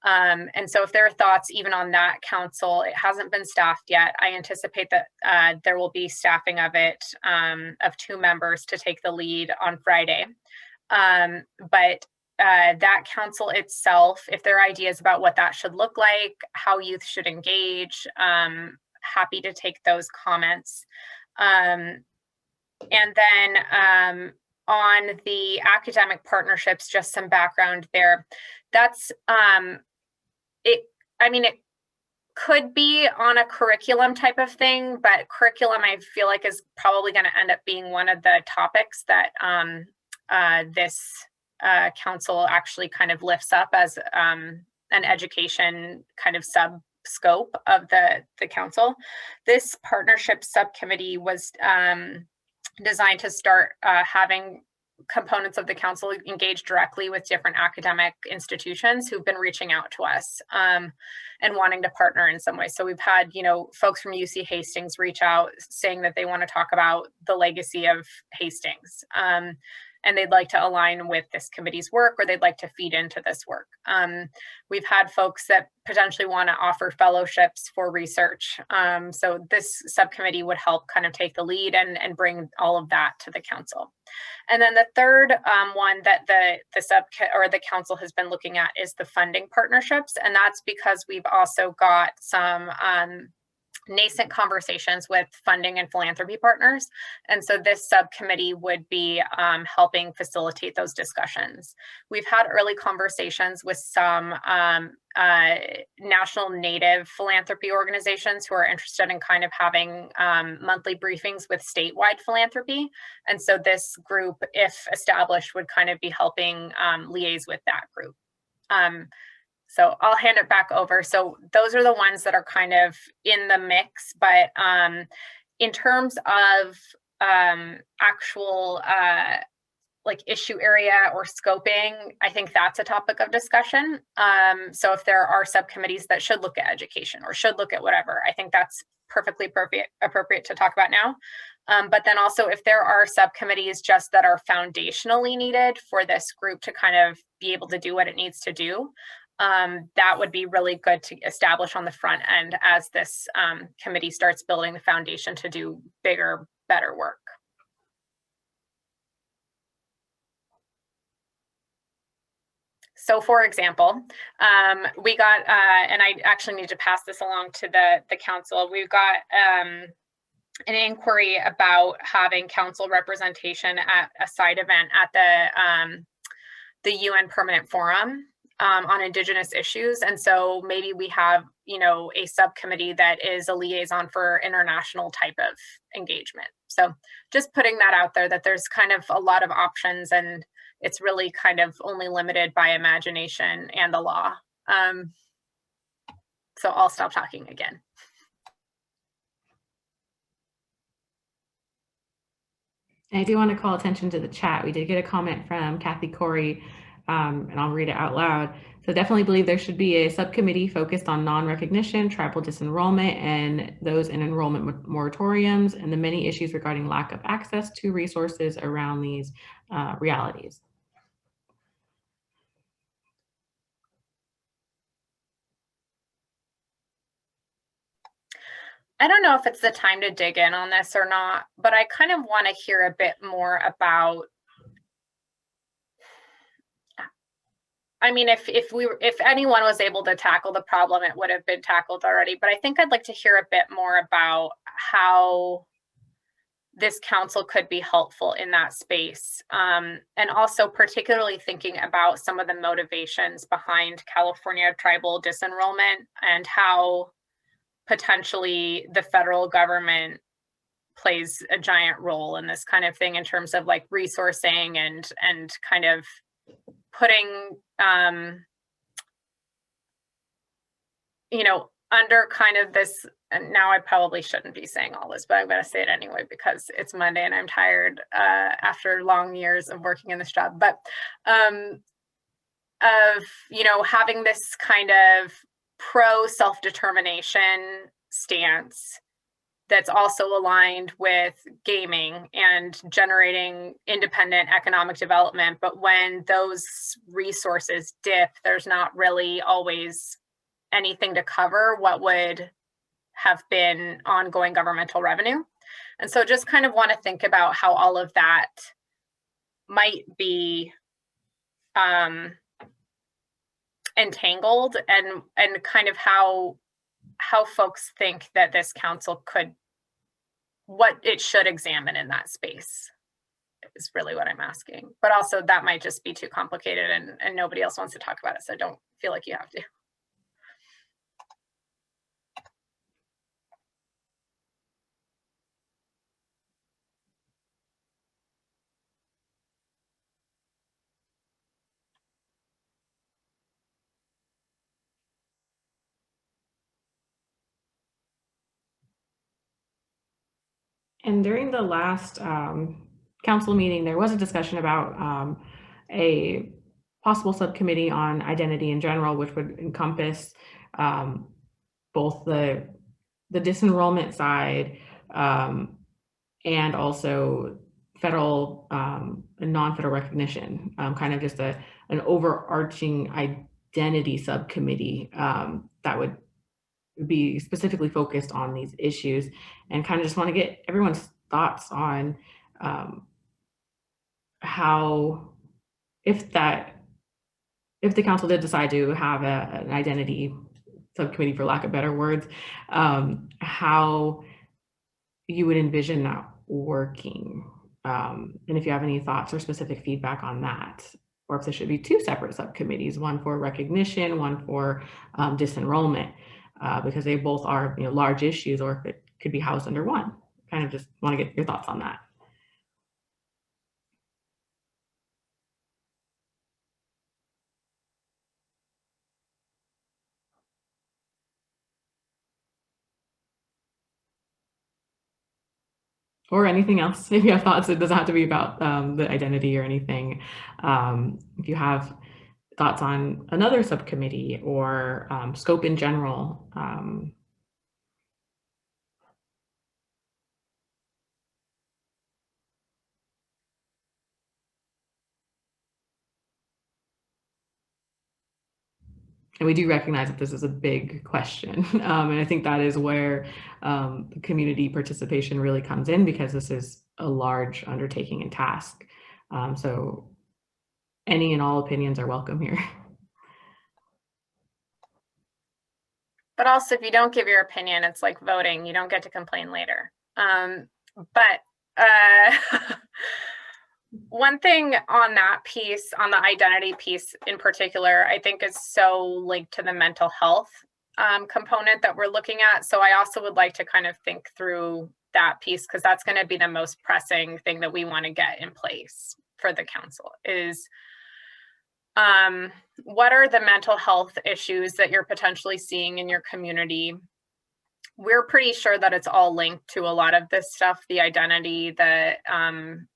S2: And so if there are thoughts even on that council, it hasn't been staffed yet. I anticipate that there will be staffing of it, of 2 members to take the lead on Friday. But that council itself, if there are ideas about what that should look like, how youth should engage, happy to take those comments. And then on the academic partnerships, just some background there. That's it. I mean, it could be on a curriculum type of thing, but curriculum I feel like is probably going to end up being one of the topics that this council actually kind of lifts up as an education kind of scope of the council. This partnership subcommittee was designed to start having components of the council engage directly with different academic institutions who've been reaching out to us and wanting to partner in some way. So we've had, you know, folks from UC Hastings reach out saying that they want to talk about the legacy of Hastings. And they'd like to align with this committee's work, or they'd like to feed into this work. We've had folks that potentially want to offer fellowships for research. So this subcommittee would help kind of take the lead and bring all of that to the council. And then the third one that the council has been looking at is the funding partnerships. And that's because we've also got some nascent conversations with funding and philanthropy partners. And so this subcommittee would be helping facilitate those discussions. We've had early conversations with some national Native philanthropy organizations who are interested in kind of having monthly briefings with statewide philanthropy. And so this group, if established, would kind of be helping liaise with that group. So I'll hand it back over. So those are the ones that are kind of in the mix, but in terms of actual like issue area or scoping, I think that's a topic of discussion. So if there are subcommittees that should look at education or should look at whatever, I think that's perfectly appropriate to talk about now. But then also if there are subcommittees just that are foundationally needed for this group to kind of be able to do what it needs to do, that would be really good to establish on the front end as this committee starts building the foundation to do bigger, better work. So for example, we got, and I actually need to pass this along to the council, we've got an inquiry about having council representation at a side event at the UN Permanent Forum on Indigenous issues. And so maybe we have, you know, a subcommittee that is a liaison for international type of engagement. So just putting that out there, that there's kind of a lot of options, and it's really kind of only limited by imagination and the law. So I'll stop talking again.
S1: I do want to call attention to the chat. We did get a comment from Kathy Corey, and I'll read it out loud. So definitely believe there should be a subcommittee focused on non-recognition, tribal disenrollment, and those in enrollment moratoriums, and the many issues regarding lack of access to resources around these realities.
S2: I don't know if it's the time to dig in on this or not, but I kind of want to hear a bit more about, I mean, if anyone was able to tackle the problem, it would have been tackled already. But I think I'd like to hear a bit more about how this council could be helpful in that space. And also particularly thinking about some of the motivations behind California tribal disenrollment and how potentially the federal government plays a giant role in this kind of thing in terms of like resourcing and kind of putting, you know, under kind of this, and now I probably shouldn't be saying all this, but I'm going to say it anyway because it's Monday and I'm tired after long years of working in this job, but of, you know, having this kind of pro self-determination stance that's also aligned with gaming and generating independent economic development. But when those resources dip, there's not really always anything to cover what would have been ongoing governmental revenue. And so just kind of want to think about how all of that might be entangled, and kind of how folks think that this council could, what it should examine in that space is really what I'm asking. But also that might just be too complicated and nobody else wants to talk about it, so don't feel like you have to.
S1: And during the last council meeting, there was a discussion about a possible subcommittee on identity in general, which would encompass both the disenrollment side and also federal and non-federal recognition, kind of just an overarching identity subcommittee that would be specifically focused on these issues, and kind of just want to get everyone's thoughts on how, if the council did decide to have an identity subcommittee, for lack of better words, how you would envision that working, and if you have any thoughts or specific feedback on that, or if there should be two separate subcommittees, one for recognition, one for disenrollment. Because they both are, you know, large issues, or if it could be housed under one. Kind of just want to get your thoughts on that. Or anything else, if you have thoughts. It doesn't have to be about the identity or anything. If you have thoughts on another subcommittee or scope in general. And we do recognize that this is a big question. And I think that is where the community participation really comes in, because this is a large undertaking and task. So any and all opinions are welcome here.
S2: But also, if you don't give your opinion, it's like voting. You don't get to complain later. But one thing on that piece, on the identity piece in particular, I think is so linked to the mental health component that we're looking at. So I also would like to kind of think through that piece, because that's going to be the most pressing thing that we want to get in place for the council is what are the mental health issues that you're potentially seeing in your community? We're pretty sure that it's all linked to a lot of this stuff, the identity, the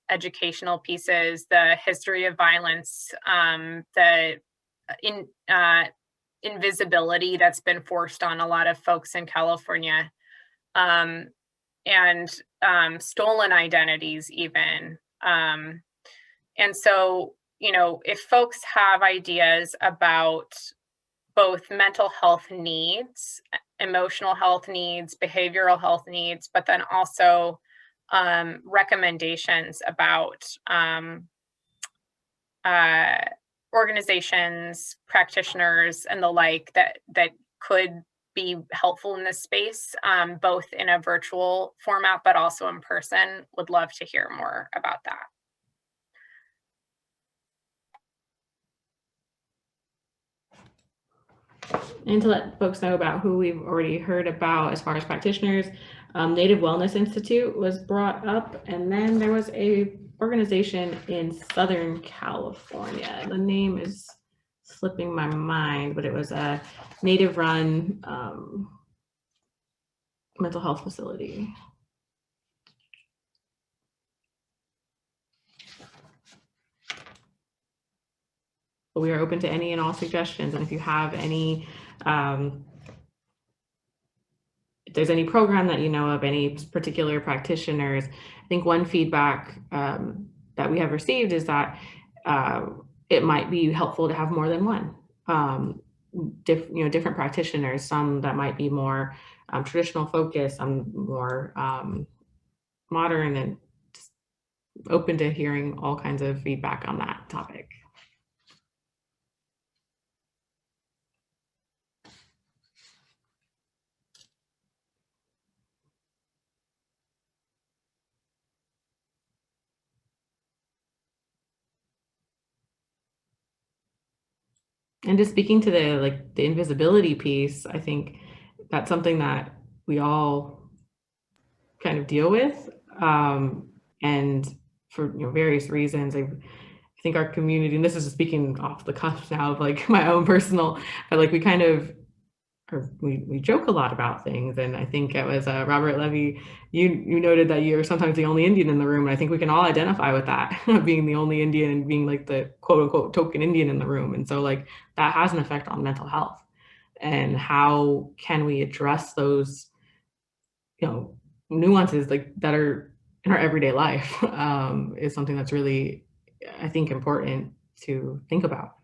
S2: educational pieces, the history of violence, the invisibility that's been forced on a lot of folks in California, and stolen identities even. And so, you know, if folks have ideas about both mental health needs, emotional health needs, behavioral health needs, but then also recommendations about organizations, practitioners, and the like that could be helpful in this space, both in a virtual format, but also in person, would love to hear more about that.
S1: And to let folks know about who we've already heard about as far as practitioners, Native Wellness Institute was brought up, and then there was a organization in Southern California. The name is slipping my mind, but it was a Native-run mental health facility. But we are open to any and all suggestions, and if you have any if there's any program that you know of, any particular practitioners, I think one feedback that we have received is that it might be helpful to have more than one. Different practitioners, some that might be more traditional focused, some more modern, and just open to hearing all kinds of feedback on that topic. And just speaking to the invisibility piece, I think that's something that we all kind of deal with, and for various reasons. I think our community, and this is speaking off the cuff now of like my own personal, but like we kind of, we joke a lot about things, and I think it was Robert Levy, you noted that you're sometimes the only Indian in the room, and I think we can all identify with that, being the only Indian and being like the quote unquote token Indian in the room. And so like that has an effect on mental health, and how can we address those nuances like that are in our everyday life is something that's really, I think, important to think about.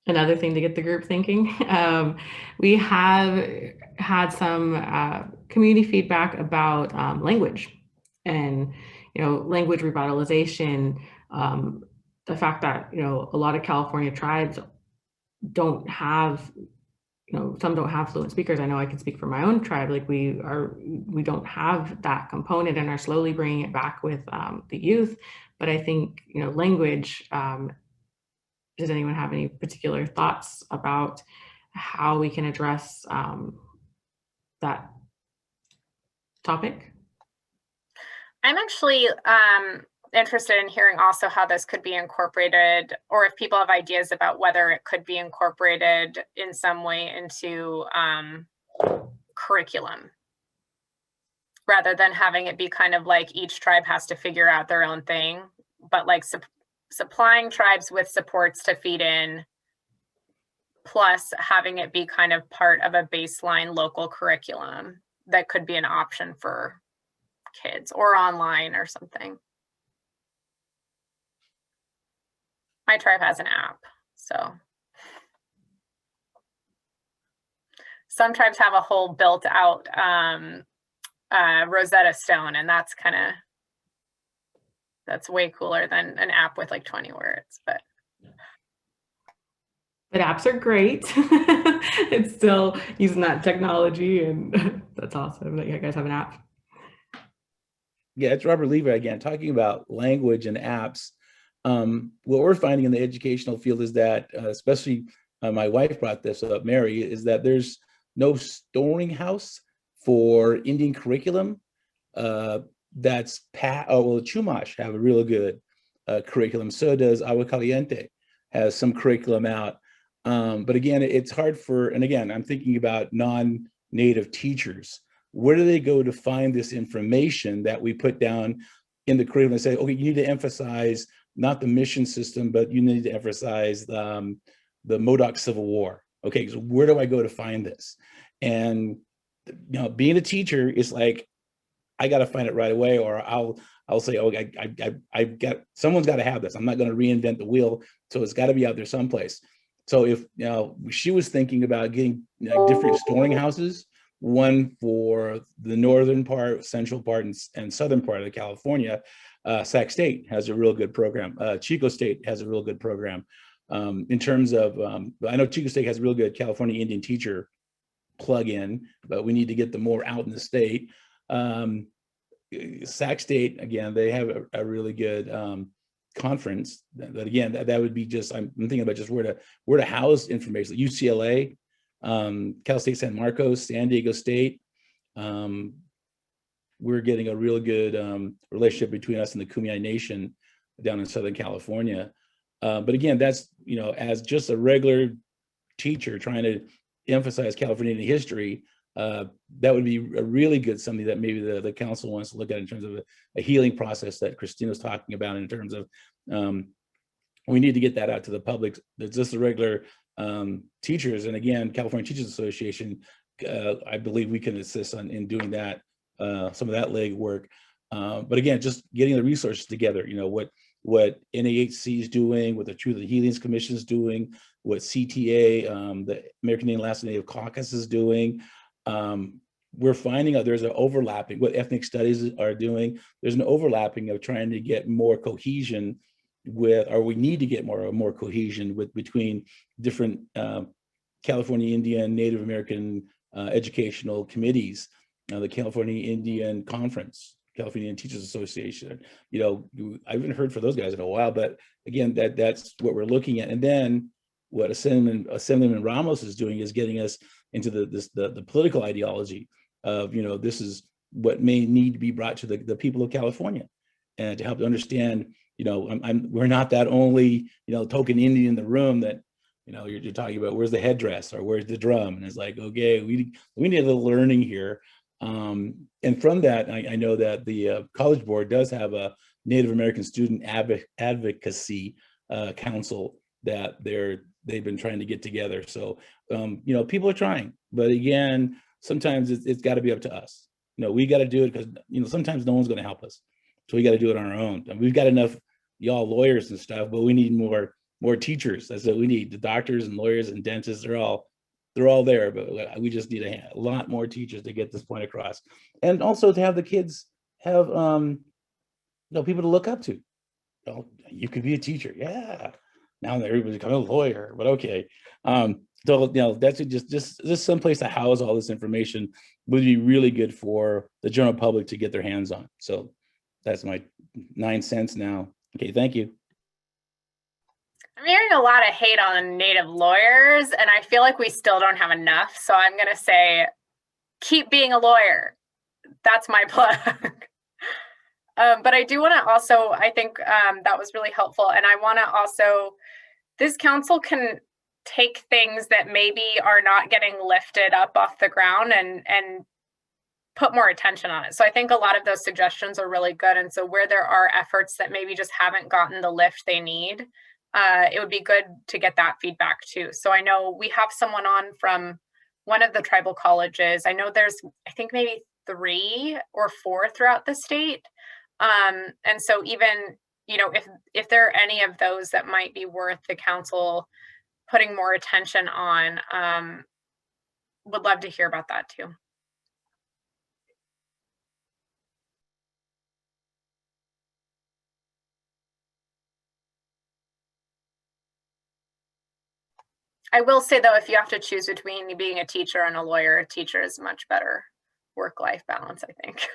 S1: Another thing to get the group thinking, we have had some community feedback about language and language revitalization. The fact that a lot of California tribes don't have, some don't have fluent speakers. I know I can speak for my own tribe. Like we don't have that component, and are slowly bringing it back with the youth. But I think language. Does anyone have any particular thoughts about how we can address that topic?
S2: I'm actually interested in hearing also how this could be incorporated, or if people have ideas about whether it could be incorporated in some way into curriculum, rather than having it be kind of like each tribe has to figure out their own thing, but like supplying tribes with supports to feed in, plus having it be kind of part of a baseline local curriculum that could be an option for kids, or online or something. My tribe has an app, so some tribes have a whole built out Rosetta Stone, and that's way cooler than an app with like 20 words. But
S1: apps are great. It's still using that technology, and that's awesome that you guys have an app.
S9: Yeah, it's Robert Levi again, talking about language and apps. What we're finding in the educational field is that, especially my wife brought this up, Mary, is that there's no storing house for Indian curriculum. That's well, Chumash have a really good curriculum. So does Agua Caliente, has some curriculum out. But again, it's hard for, and again, I'm thinking about non-native teachers. Where do they go to find this information that we put down in the curriculum and say, okay, you need to emphasize not the mission system, but you need to emphasize the Modoc Civil War. Okay, so where do I go to find this? And you know, being a teacher is like, I got to find it right away, or I'll say, oh, I've got, someone's got to have this. I'm not going to reinvent the wheel, so it's got to be out there someplace. So if she was thinking about getting different storing houses, one for the northern part, central part, and southern part of California. Sac State has a real good program. Chico State has a real good program. In terms of, I know Chico State has a real good California Indian teacher plug-in, but we need to get them more out in the state. Sac State, again, they have a really good conference. That again, that would be just, I'm thinking about just where to house information. Like UCLA, Cal State San Marcos, San Diego State. We're getting a real good relationship between us and the Kumeyaay Nation down in Southern California. But again, that's, as just a regular teacher trying to emphasize California history, that would be a really good something that maybe the council wants to look at in terms of a healing process that Christina was talking about, in terms of we need to get that out to the public. It's just the regular teachers. And again, California Teachers Association, I believe we can assist in doing that, some of that leg work. But again, just getting the resources together, what NAHC is doing, what the Truth and Healings Commission is doing, what CTA, the American Indian Alaska Native Caucus is doing. We're finding out there's an overlapping, what ethnic studies are doing. There's an overlapping of trying to get more cohesion with, or we need to get more cohesion between different California Indian, Native American educational committees, the California Indian Conference, California Indian Teachers Association. I haven't heard from those guys in a while, but again, that's what we're looking at. And then what Assemblyman Ramos is doing is getting us into the political ideology of, this is what may need to be brought to the people of California, and to help to understand, we're not that only, token Indian in the room that, you're talking about, where's the headdress or where's the drum? And it's like, okay, we need a little learning here. And from that, I know that the College Board does have a Native American Student Advocacy Council that they've been trying to get together. So, people are trying, but again, sometimes it's got to be up to us. We got to do it because, sometimes no one's going to help us. So we got to do it on our own. And we've got enough y'all lawyers and stuff, but we need more teachers. That's what we need. The doctors and lawyers and dentists, they're all there, but we just need a lot more teachers to get this point across. And also to have the kids have, people to look up to. You could be a teacher. Yeah. Now everybody's becoming a lawyer, but okay. So, that's just some place to house all this information would be really good for the general public to get their hands on. So that's my 9 cents now. Okay, thank you.
S2: I'm hearing a lot of hate on Native lawyers, and I feel like we still don't have enough. So I'm going to say, keep being a lawyer. That's my plug. But I do want to also, I think that was really helpful. And I want to also, this council can take things that maybe are not getting lifted up off the ground and put more attention on it. So I think a lot of those suggestions are really good. And so where there are efforts that maybe just haven't gotten the lift they need, it would be good to get that feedback too. So I know we have someone on from one of the tribal colleges. I know there's, I think maybe 3 or 4 throughout the state. And so even, if there are any of those that might be worth the council putting more attention on, would love to hear about that too. I will say though, if you have to choose between being a teacher and a lawyer, a teacher is much better work-life balance, I think.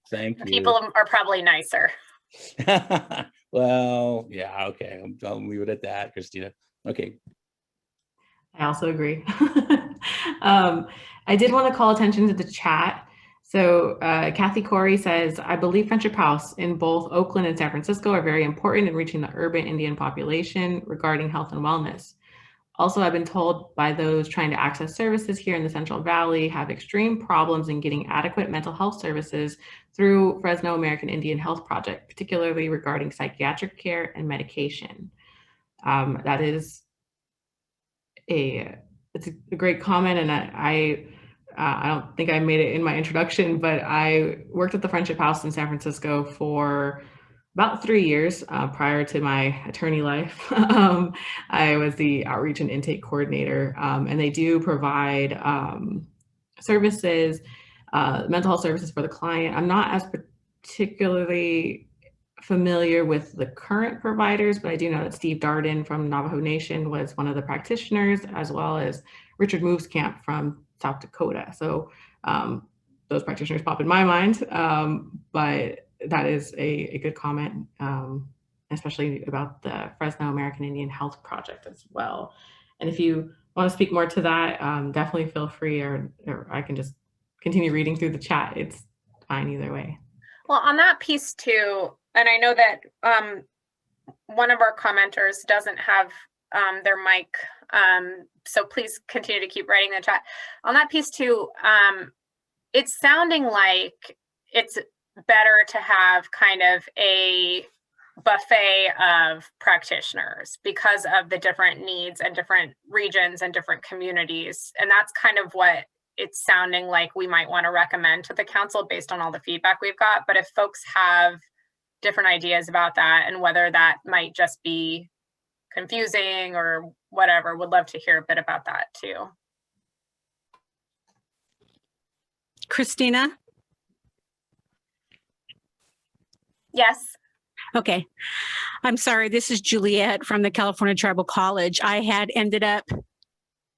S9: Thank you.
S2: People are probably nicer.
S9: Well, yeah, okay. I'll leave it at that, Christina. Okay.
S1: I also agree. I did want to call attention to the chat. So Kathy Corey says, I believe Friendship House in both Oakland and San Francisco are very important in reaching the urban Indian population regarding health and wellness. Also, I've been told by those trying to access services here in the Central Valley have extreme problems in getting adequate mental health services through Fresno American Indian Health Project, particularly regarding psychiatric care and medication. That is it's a great comment, and I don't think I made it in my introduction, but I worked at the Friendship House in San Francisco for about 3 years prior to my attorney life. I was the outreach and intake coordinator, and they do provide services, mental health services for the client. I'm not as particularly familiar with the current providers, but I do know that Steve Darden from Navajo Nation was one of the practitioners, as well as Richard Movescamp from South Dakota. So those practitioners pop in my mind, but that is a good comment, especially about the Fresno American Indian Health Project as well. And if you want to speak more to that, definitely feel free, or I can just continue reading through the chat. It's fine either way.
S2: Well, on that piece too, and I know that one of our commenters doesn't have their mic, so please continue to keep writing in the chat. On that piece too, it's sounding like it's better to have kind of a buffet of practitioners because of the different needs and different regions and different communities. And that's kind of what it's sounding like we might want to recommend to the council based on all the feedback we've got. But if folks have different ideas about that and whether that might just be confusing or whatever, would love to hear a bit about that too.
S10: Christina?
S2: Yes.
S10: Okay. I'm sorry. This is Juliet from the California Tribal College. I had ended up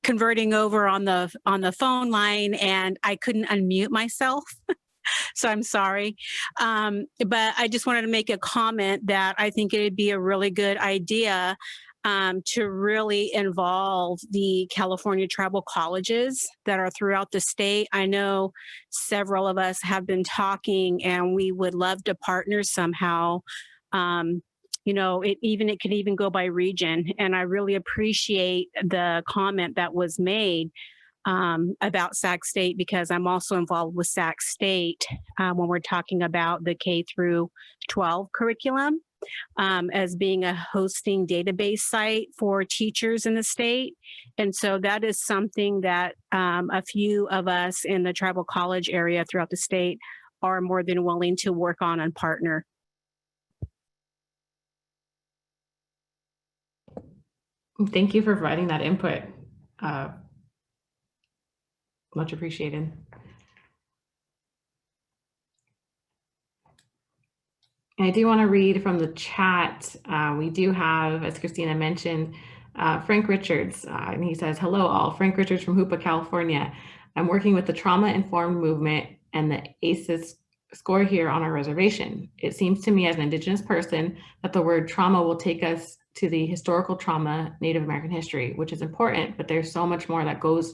S10: converting over on the phone line and I couldn't unmute myself. So I'm sorry. But I just wanted to make a comment that I think it'd be a really good idea to really involve the California tribal colleges that are throughout the state. I know several of us have been talking and we would love to partner somehow. You know, it could even go by region. And I really appreciate the comment that was made about Sac State, because I'm also involved with Sac State when we're talking about the K through 12 curriculum as being a hosting database site for teachers in the state. And so that is something that a few of us in the tribal college area throughout the state are more than willing to work on and partner.
S1: Thank you for providing that input. Much appreciated. I do want to read from the chat. We do have, as Christina mentioned, Frank Richards, and he says, hello all, Frank Richards from Hoopa, California. I'm working with the trauma-informed movement and the ACEs score here on our reservation. It seems to me as an Indigenous person that the word trauma will take us to the historical trauma, Native American history, which is important, but there's so much more that goes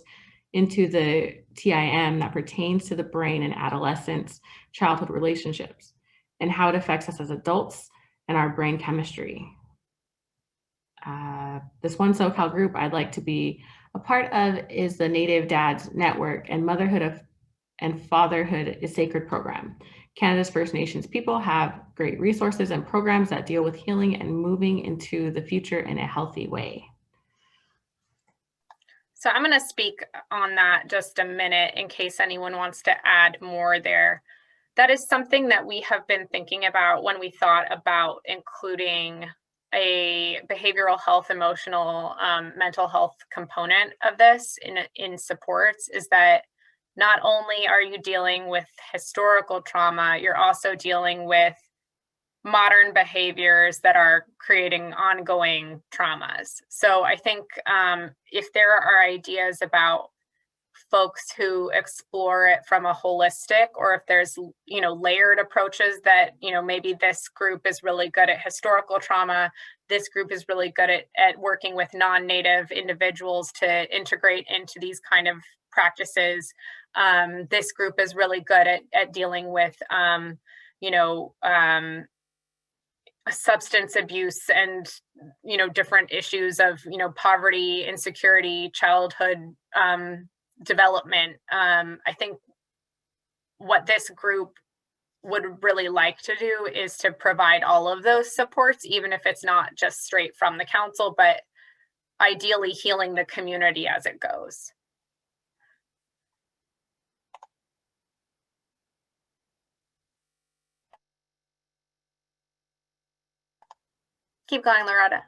S1: into the TIM that pertains to the brain and adolescence, childhood relationships, and how it affects us as adults and our brain chemistry. This one SoCal group I'd like to be a part of is the Native Dads Network and Motherhood and Fatherhood is Sacred program. Canada's First Nations people have great resources and programs that deal with healing and moving into the future in a healthy way.
S2: So I'm going to speak on that just a minute in case anyone wants to add more there. That is something that we have been thinking about when we thought about including a behavioral health, emotional, mental health component of this in supports is that not only are you dealing with historical trauma, you're also dealing with modern behaviors that are creating ongoing traumas. So I think if there are ideas about folks who explore it from a holistic, or if there's, you know, layered approaches that, you know, maybe this group is really good at historical trauma, this group is really good at working with non-native individuals to integrate into these kind of practices. This group is really good at dealing with, you know, substance abuse and, you know, different issues of, you know, poverty, insecurity, childhood development. I think what this group would really like to do is to provide all of those supports, even if it's not just straight from the council, but ideally healing the community as it goes. Keep going, Loretta.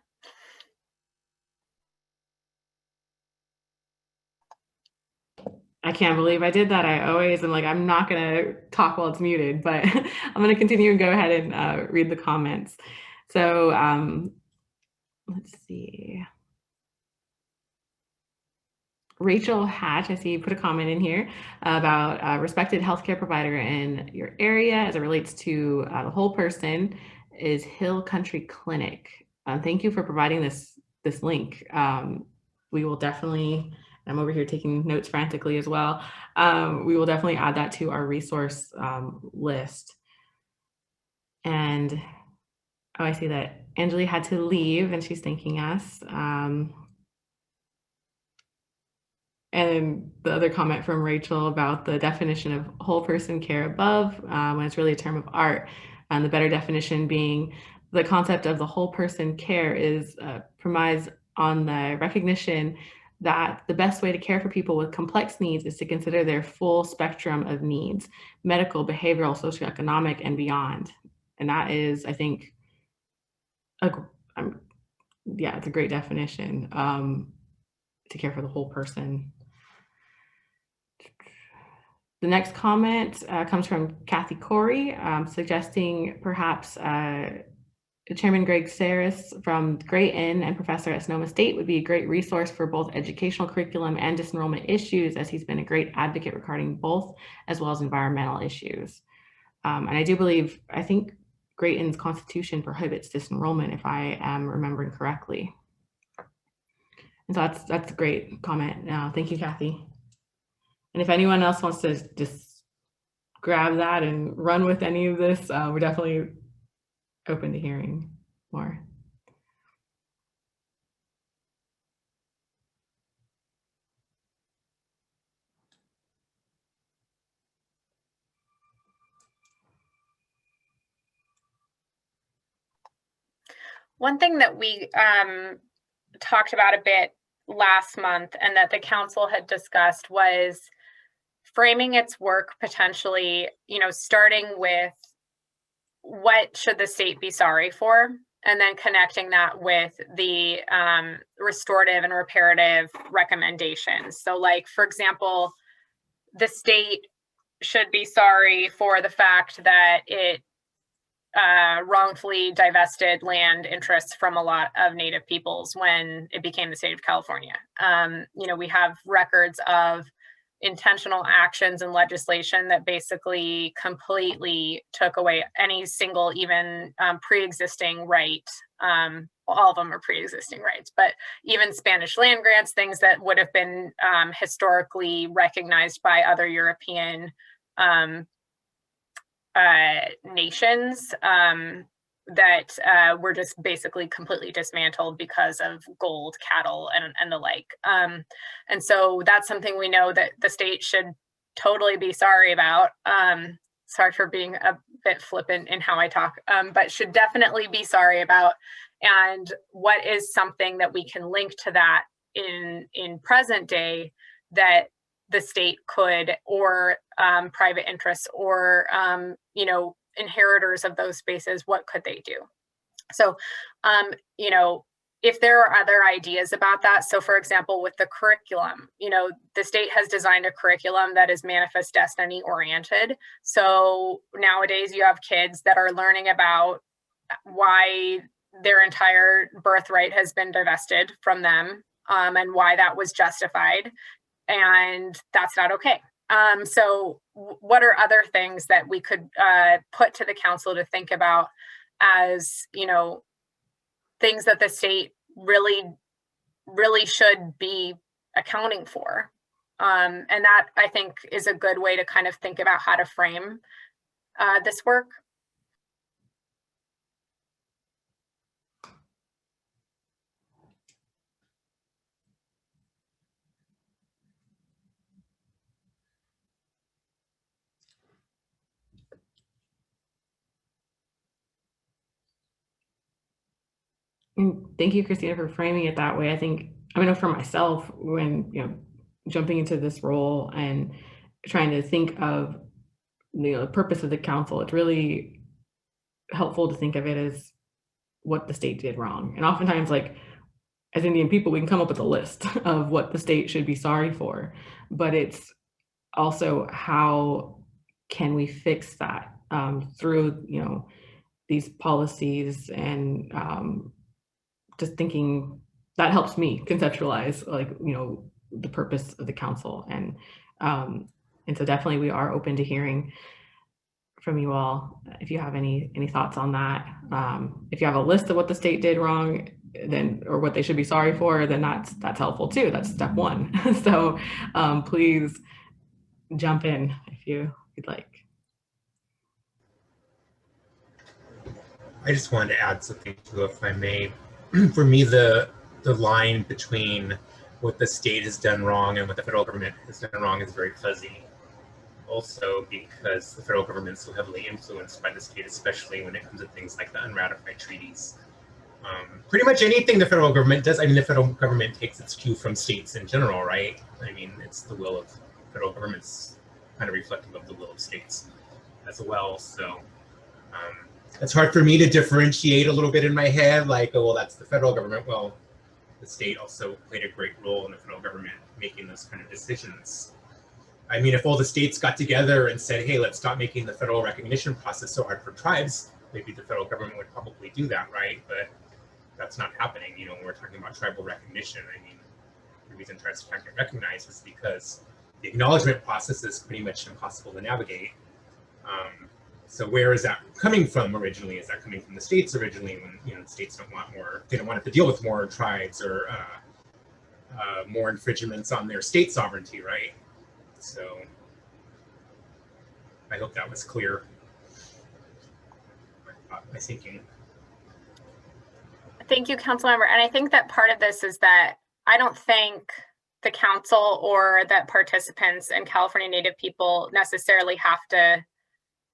S1: I can't believe I did that. I always am like, I'm not going to talk while it's muted, but I'm going to continue and go ahead and read the comments. So let's see. Rachel Hatch, I see you put a comment in here about a respected healthcare provider in your area as it relates to the whole person is Hill Country Clinic. Thank you for providing this link. We will definitely, I'm over here taking notes frantically as well. We will definitely add that to our resource list. And oh, I see that Angeli had to leave and she's thanking us. And the other comment from Rachel about the definition of whole person care above, when it's really a term of art, and the better definition being the concept of the whole person care is premised on the recognition that the best way to care for people with complex needs is to consider their full spectrum of needs, medical, behavioral, socioeconomic, and beyond. And that is, I think, yeah, it's a great definition to care for the whole person. The next comment comes from Kathy Corey, suggesting perhaps Chairman Greg Saris from Great Inn and professor at Sonoma State would be a great resource for both educational curriculum and disenrollment issues, as he's been a great advocate regarding both, as well as environmental issues. And I do believe, I think Great Inn's constitution prohibits disenrollment, if I am remembering correctly. And so that's a great comment. Thank you, Kathy. And if anyone else wants to just grab that and run with any of this, we're definitely open to hearing more.
S2: One thing that we talked about a bit last month and that the council had discussed was framing its work potentially, you know, starting with what should the state be sorry for, and then connecting that with the restorative and reparative recommendations. So like, for example, the state should be sorry for the fact that it wrongfully divested land interests from a lot of Native peoples when it became the state of California. You know, we have records of intentional actions and legislation that basically completely took away any single even pre-existing right. All of them are pre-existing rights, but even Spanish land grants, things that would have been historically recognized by other European nations that were just basically completely dismantled because of gold, cattle, and the like. And so that's something we know that the state should totally be sorry about. Sorry for being a bit flippant in how I talk, but should definitely be sorry about. And what is something that we can link to that in present day that the state could, or private interests, or you know, inheritors of those spaces, what could they do? So, you know, if there are other ideas about that, so for example, with the curriculum, you know, the state has designed a curriculum that is manifest destiny oriented. So nowadays you have kids that are learning about why their entire birthright has been divested from them, and why that was justified. And that's not okay. So what are other things that we could put to the council to think about as, you know, things that the state really should be accounting for? And that, I think, is a good way to kind of think about how to frame this work.
S1: And thank you, Christina, for framing it that way. I know for myself, when, you know, jumping into this role and trying to think of, you know, the purpose of the council, it's really helpful to think of it as what the state did wrong. And oftentimes, like, as Indian people, we can come up with a list of what the state should be sorry for, but it's also how can we fix that through, you know, these policies, and just thinking that helps me conceptualize, like, you know, the purpose of the council. And so definitely we are open to hearing from you all if you have any thoughts on that. If you have a list of what the state did wrong, then, or what they should be sorry for, then that's helpful too. That's step one. So please jump in if you'd like.
S3: I just wanted to add something too, if I may. For me, the line between what the state has done wrong and what the federal government has done wrong is very fuzzy. Also, because the federal government is so heavily influenced by the state, especially when it comes to things like the unratified treaties. Pretty much anything the federal government does, I mean, the federal government takes its cue from states in general, right? I mean, it's the will of federal government's kind of reflective of the will of states as well. So it's hard for me to differentiate a little bit in my head, like, oh, well, that's the federal government. Well, the state also played a great role in the federal government making those kind of decisions. I mean, if all the states got together and said, hey, let's stop making the federal recognition process so hard for tribes, maybe the federal government would probably do that, right? But that's not happening. You know, when we're talking about tribal recognition, I mean, the reason tribes can't get recognized is because the acknowledgement process is pretty much impossible to navigate. So where is that coming from originally? Is that coming from the states originally, when, you know, the states don't want more, they don't want to deal with more tribes or more infringements on their state sovereignty, right? So I hope that was clear. My thinking.
S2: Thank you, Councilmember. And I think that part of this is that I don't think the council or that participants and California Native people necessarily have to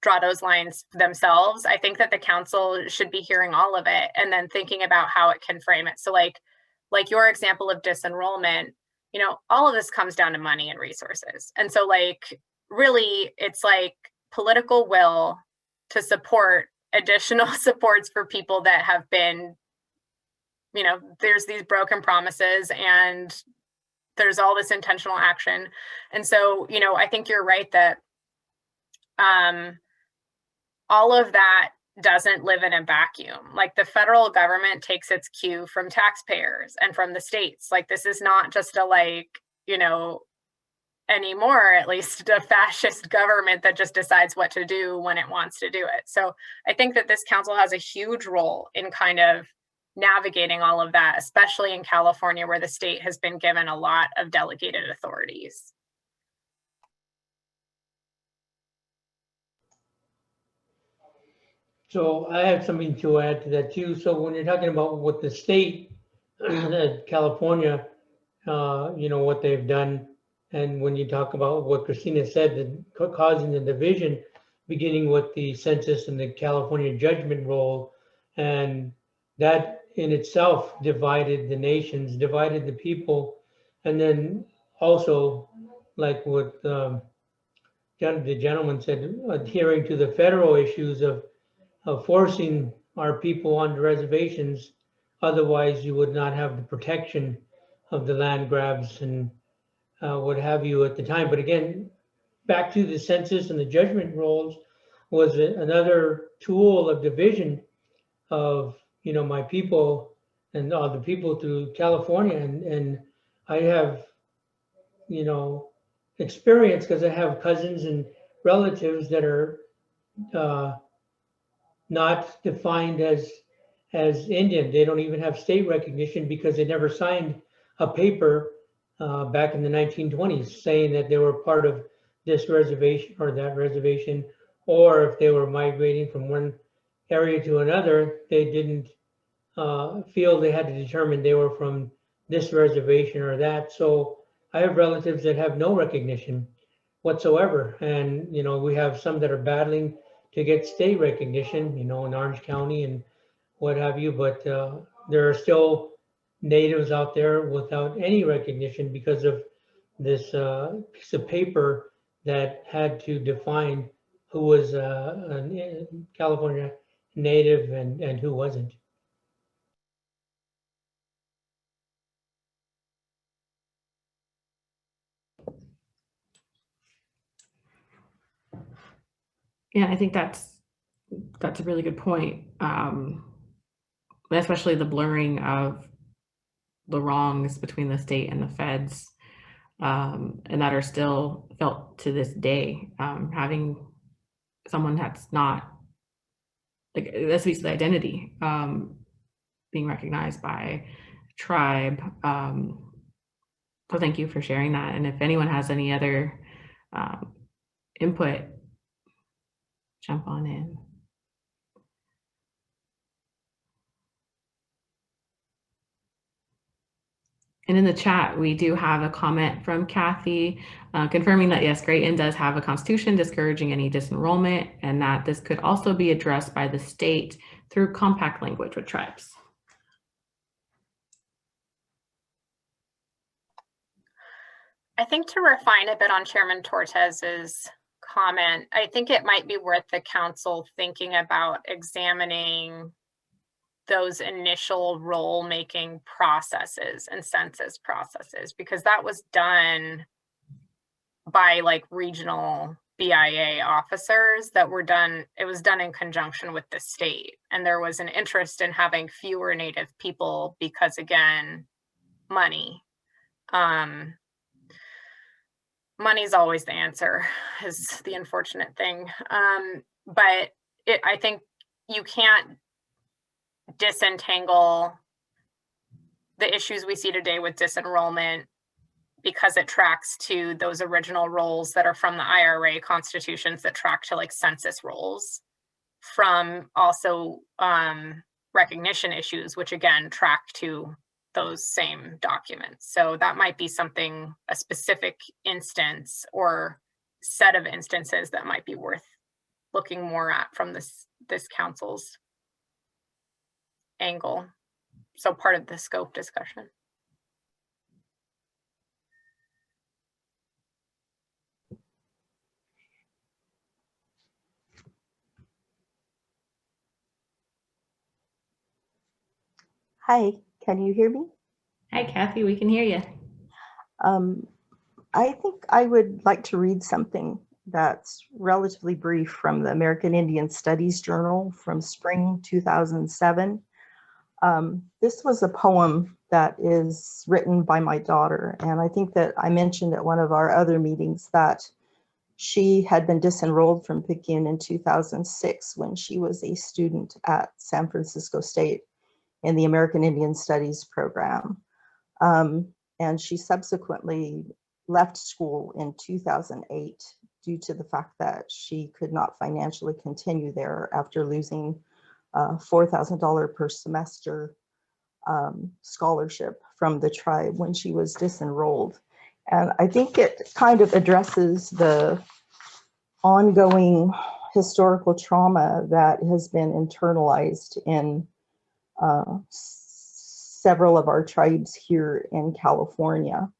S2: draw those lines themselves. I think that the council should be hearing all of it and then thinking about how it can frame it. So like your example of disenrollment, you know, all of this comes down to money and resources. And so like, really, it's like political will to support additional supports for people that have been, you know, there's these broken promises and there's all this intentional action. And so, you know, I think you're right that all of that doesn't live in a vacuum. Like, the federal government takes its cue from taxpayers and from the states. Like, this is not just a, like, you know, anymore, at least, a fascist government that just decides what to do when it wants to do it. So I think that this council has a huge role in kind of navigating all of that, especially in California, where the state has been given a lot of delegated authorities.
S7: So I have something to add to that too. So when you're talking about what the state, California, you know, what they've done, and when you talk about what Christina said, causing the division, beginning with the census and the California judgment roll, and that in itself divided the nations, divided the people, and then also, like what the gentleman said, adhering to the federal issues of forcing our people on the reservations. Otherwise, you would not have the protection of the land grabs and what have you at the time. But again, back to the census and the judgment rolls was another tool of division of, you know, my people and the people through California. And I have, you know, experience because I have cousins and relatives that are not defined as Indian. They don't even have state recognition because they never signed a paper back in the 1920s saying that they were part of this reservation or that reservation, or if they were migrating from one area to another, they didn't feel they had to determine they were from this reservation or that. So I have relatives that have no recognition whatsoever. And, you know, we have some that are battling to get state recognition, you know, in Orange County and what have you, but there are still natives out there without any recognition because of this piece of paper that had to define who was a California native and who wasn't.
S1: Yeah, I think that's a really good point. Especially the blurring of the wrongs between the state and the feds, and that are still felt to this day. Having someone that's not, like, that speaks to the identity, being recognized by tribe. So thank you for sharing that. And if anyone has any other input, jump on in. And in the chat, we do have a comment from Kathy confirming that, yes, Great Inn does have a constitution discouraging any disenrollment, and that this could also be addressed by the state through compact language with tribes.
S2: I think to refine a bit on Chairman Tortes's comment, I think it might be worth the council thinking about examining those initial roll making processes and census processes, because that was done by like regional BIA officers that were done, it was done in conjunction with the state. And there was an interest in having fewer Native people because, again, money. Money's always the answer, is the unfortunate thing. But I think you can't disentangle the issues we see today with disenrollment because it tracks to those original rolls that are from the IRA constitutions that track to like census rolls, from also recognition issues, which again track to those same documents. So that might be something, a specific instance or set of instances that might be worth looking more at from this council's angle. So part of the scope discussion.
S4: Hi, can you hear me?
S1: Hi, Kathy, we can hear you.
S4: I think I would like to read something that's relatively brief from the American Indian Studies Journal from spring 2007. This was a poem that is written by my daughter, and I think that I mentioned at one of our other meetings that she had been disenrolled from Picayune in 2006 when she was a student at San Francisco State in the American Indian Studies program. And she subsequently left school in 2008 due to the fact that she could not financially continue there after losing $4,000 per semester scholarship from the tribe when she was disenrolled. And I think it kind of addresses the ongoing historical trauma that has been internalized in several of our tribes here in California.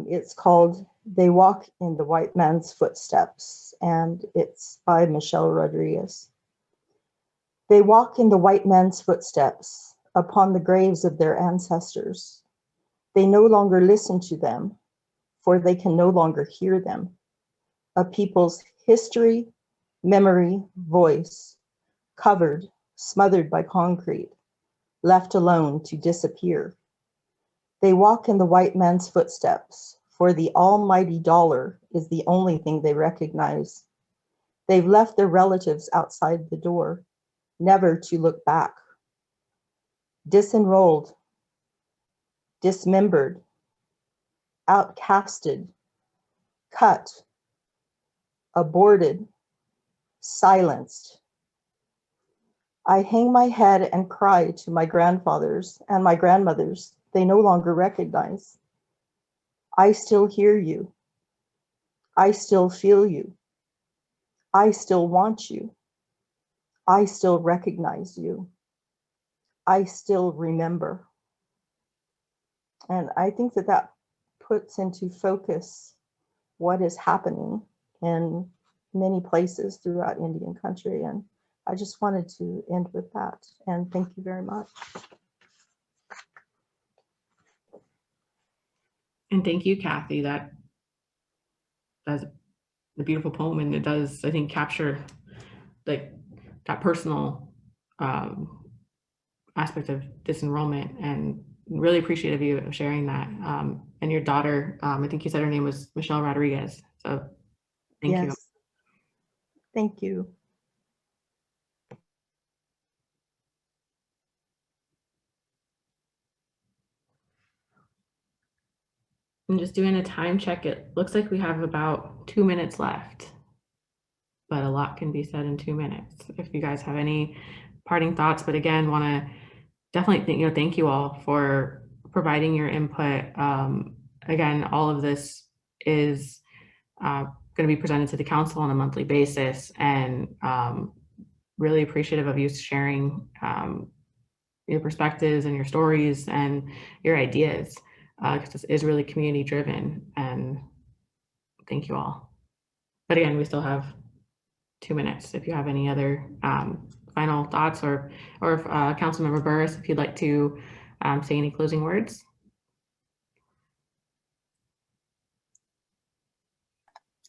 S4: It's called They Walk in the White Man's Footsteps, and it's by Michelle Rodriguez. They walk in the white man's footsteps upon the graves of their ancestors. They no longer listen to them, for they can no longer hear them. A people's history, memory, voice, covered, smothered by concrete, left alone to disappear. They walk in the white man's footsteps, for the almighty dollar is the only thing they recognize. They've left their relatives outside the door, never to look back. Disenrolled, dismembered, outcasted, cut, aborted, silenced. I hang my head and cry to my grandfathers and my grandmothers they no longer recognize. I still hear you. I still feel you. I still want you. I still recognize you. I still remember. And I think that that puts into focus what is happening in many places throughout Indian country. And I just wanted to end with that. And thank you very much.
S1: And thank you, Kathy. That's a beautiful poem, and it does, I think, capture like that personal aspect of disenrollment, and really appreciative of you sharing that. And your daughter, I think you said her name was Michelle Rodriguez. So thank you.
S4: Thank you.
S1: I'm just doing a time check. It looks like we have about 2 minutes left, but a lot can be said in 2 minutes. If you guys have any parting thoughts, but again, want to definitely thank you all for providing your input. Again, all of this is going to be presented to the council on a monthly basis, and really appreciative of you sharing your perspectives and your stories and your ideas, because this is really community driven, and thank you all. But again, we still have 2 minutes. If you have any other final thoughts, or if Councilmember Burris, if you'd like to say any closing words.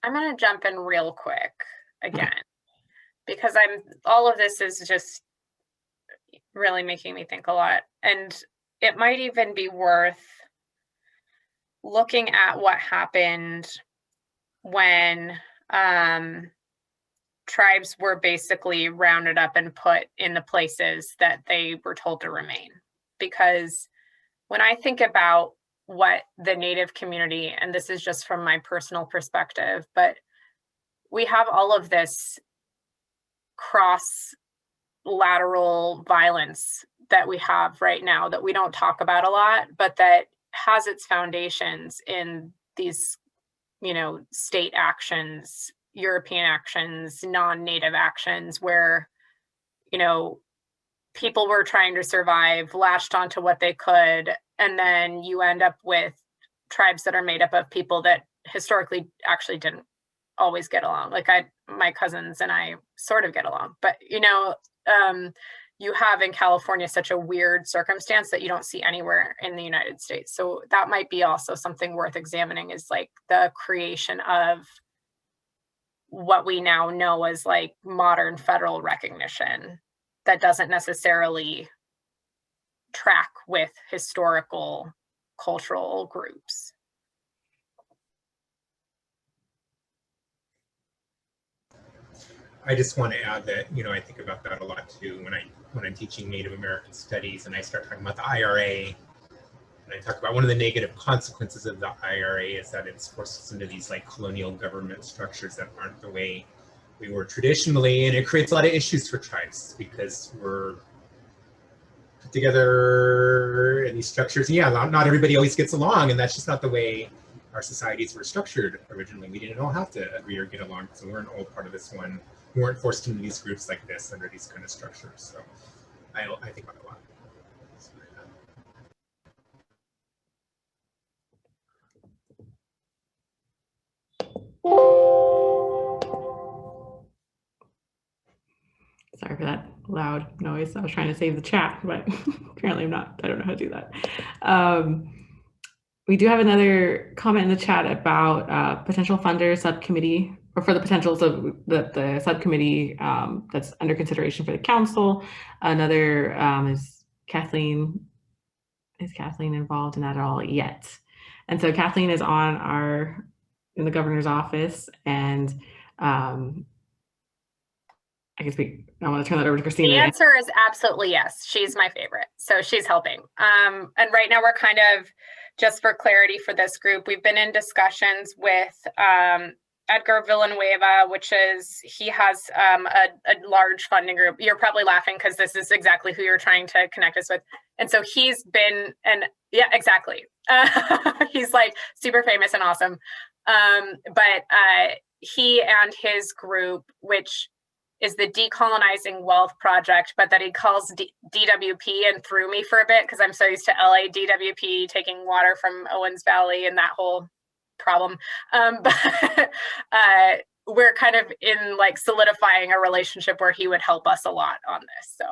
S2: I'm going to jump in real quick again, because all of this is just really making me think a lot. And it might even be worth looking at what happened when tribes were basically rounded up and put in the places that they were told to remain. Because when I think about what the Native community, and this is just from my personal perspective, but we have all of this cross-lateral violence that we have right now that we don't talk about a lot, but that has its foundations in these, state actions, European actions, non-Native actions, where, people were trying to survive, latched onto what they could, and then you end up with tribes that are made up of people that historically actually didn't always get along. Like my cousins and I sort of get along, but you have in California such a weird circumstance that you don't see anywhere in the United States. So that might be also something worth examining, is like the creation of what we now know as like modern federal recognition that doesn't necessarily track with historical cultural groups.
S3: I just want to add that, I think about that a lot too when I'm teaching Native American studies, and I start talking about the IRA, and I talk about one of the negative consequences of the IRA is that it's forced us into these like colonial government structures that aren't the way we were traditionally, and it creates a lot of issues for tribes because we're put together in these structures. And yeah, not everybody always gets along, and that's just not the way our societies were structured originally. We didn't all have to agree or get along, so we weren't all part of this one. We weren't forced into these groups like this under these kind of structures. So I think about it a lot.
S1: Sorry for that loud loud noise. I was trying to save the chat, but apparently I'm not. I don't know how to do that. We do have another comment in the chat about potential funder subcommittee, or for the potentials of the subcommittee that's under consideration for the council. Another is Kathleen. Is Kathleen involved in that at all yet? And so Kathleen is in the governor's office, and I want to turn that over to Christina.
S2: The answer is absolutely yes. She's my favorite. So she's helping. And right now we're kind of, just for clarity for this group, we've been in discussions with Edgar Villanueva, he has a large funding group. You're probably laughing because this is exactly who you're trying to connect us with. And so he's been, yeah, exactly. He's like super famous and awesome. But he and his group, which is the Decolonizing Wealth Project, but that he calls DWP, and threw me for a bit because I'm so used to LA DWP taking water from Owens Valley and that whole problem. But we're kind of in like solidifying a relationship where he would help us a lot on this. So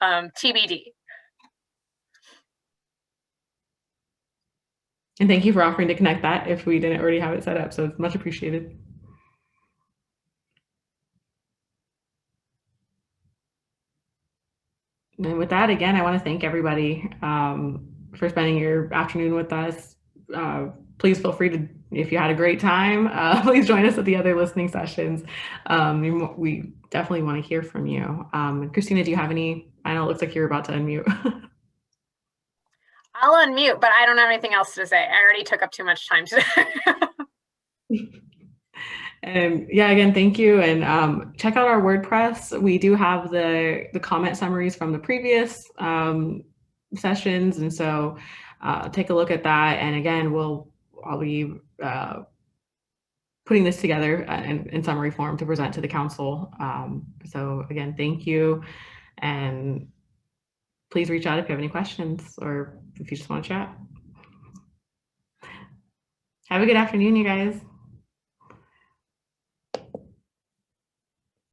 S2: TBD.
S1: And thank you for offering to connect that if we didn't already have it set up. So it's much appreciated. And with that, again, I want to thank everybody for spending your afternoon with us. Please feel free to, if you had a great time, please join us at the other listening sessions. We definitely want to hear from you. Christina, do you have any? I know it looks like you're about to unmute.
S2: I'll unmute, but I don't have anything else to say. I already took up too much time today.
S1: And yeah, again, thank you. And check out our WordPress. We do have the comment summaries from the previous sessions. And so take a look at that. And again, I'll be putting this together in summary form to present to the council. So again, thank you. And please reach out if you have any questions or if you just want to chat. Have a good afternoon, you guys.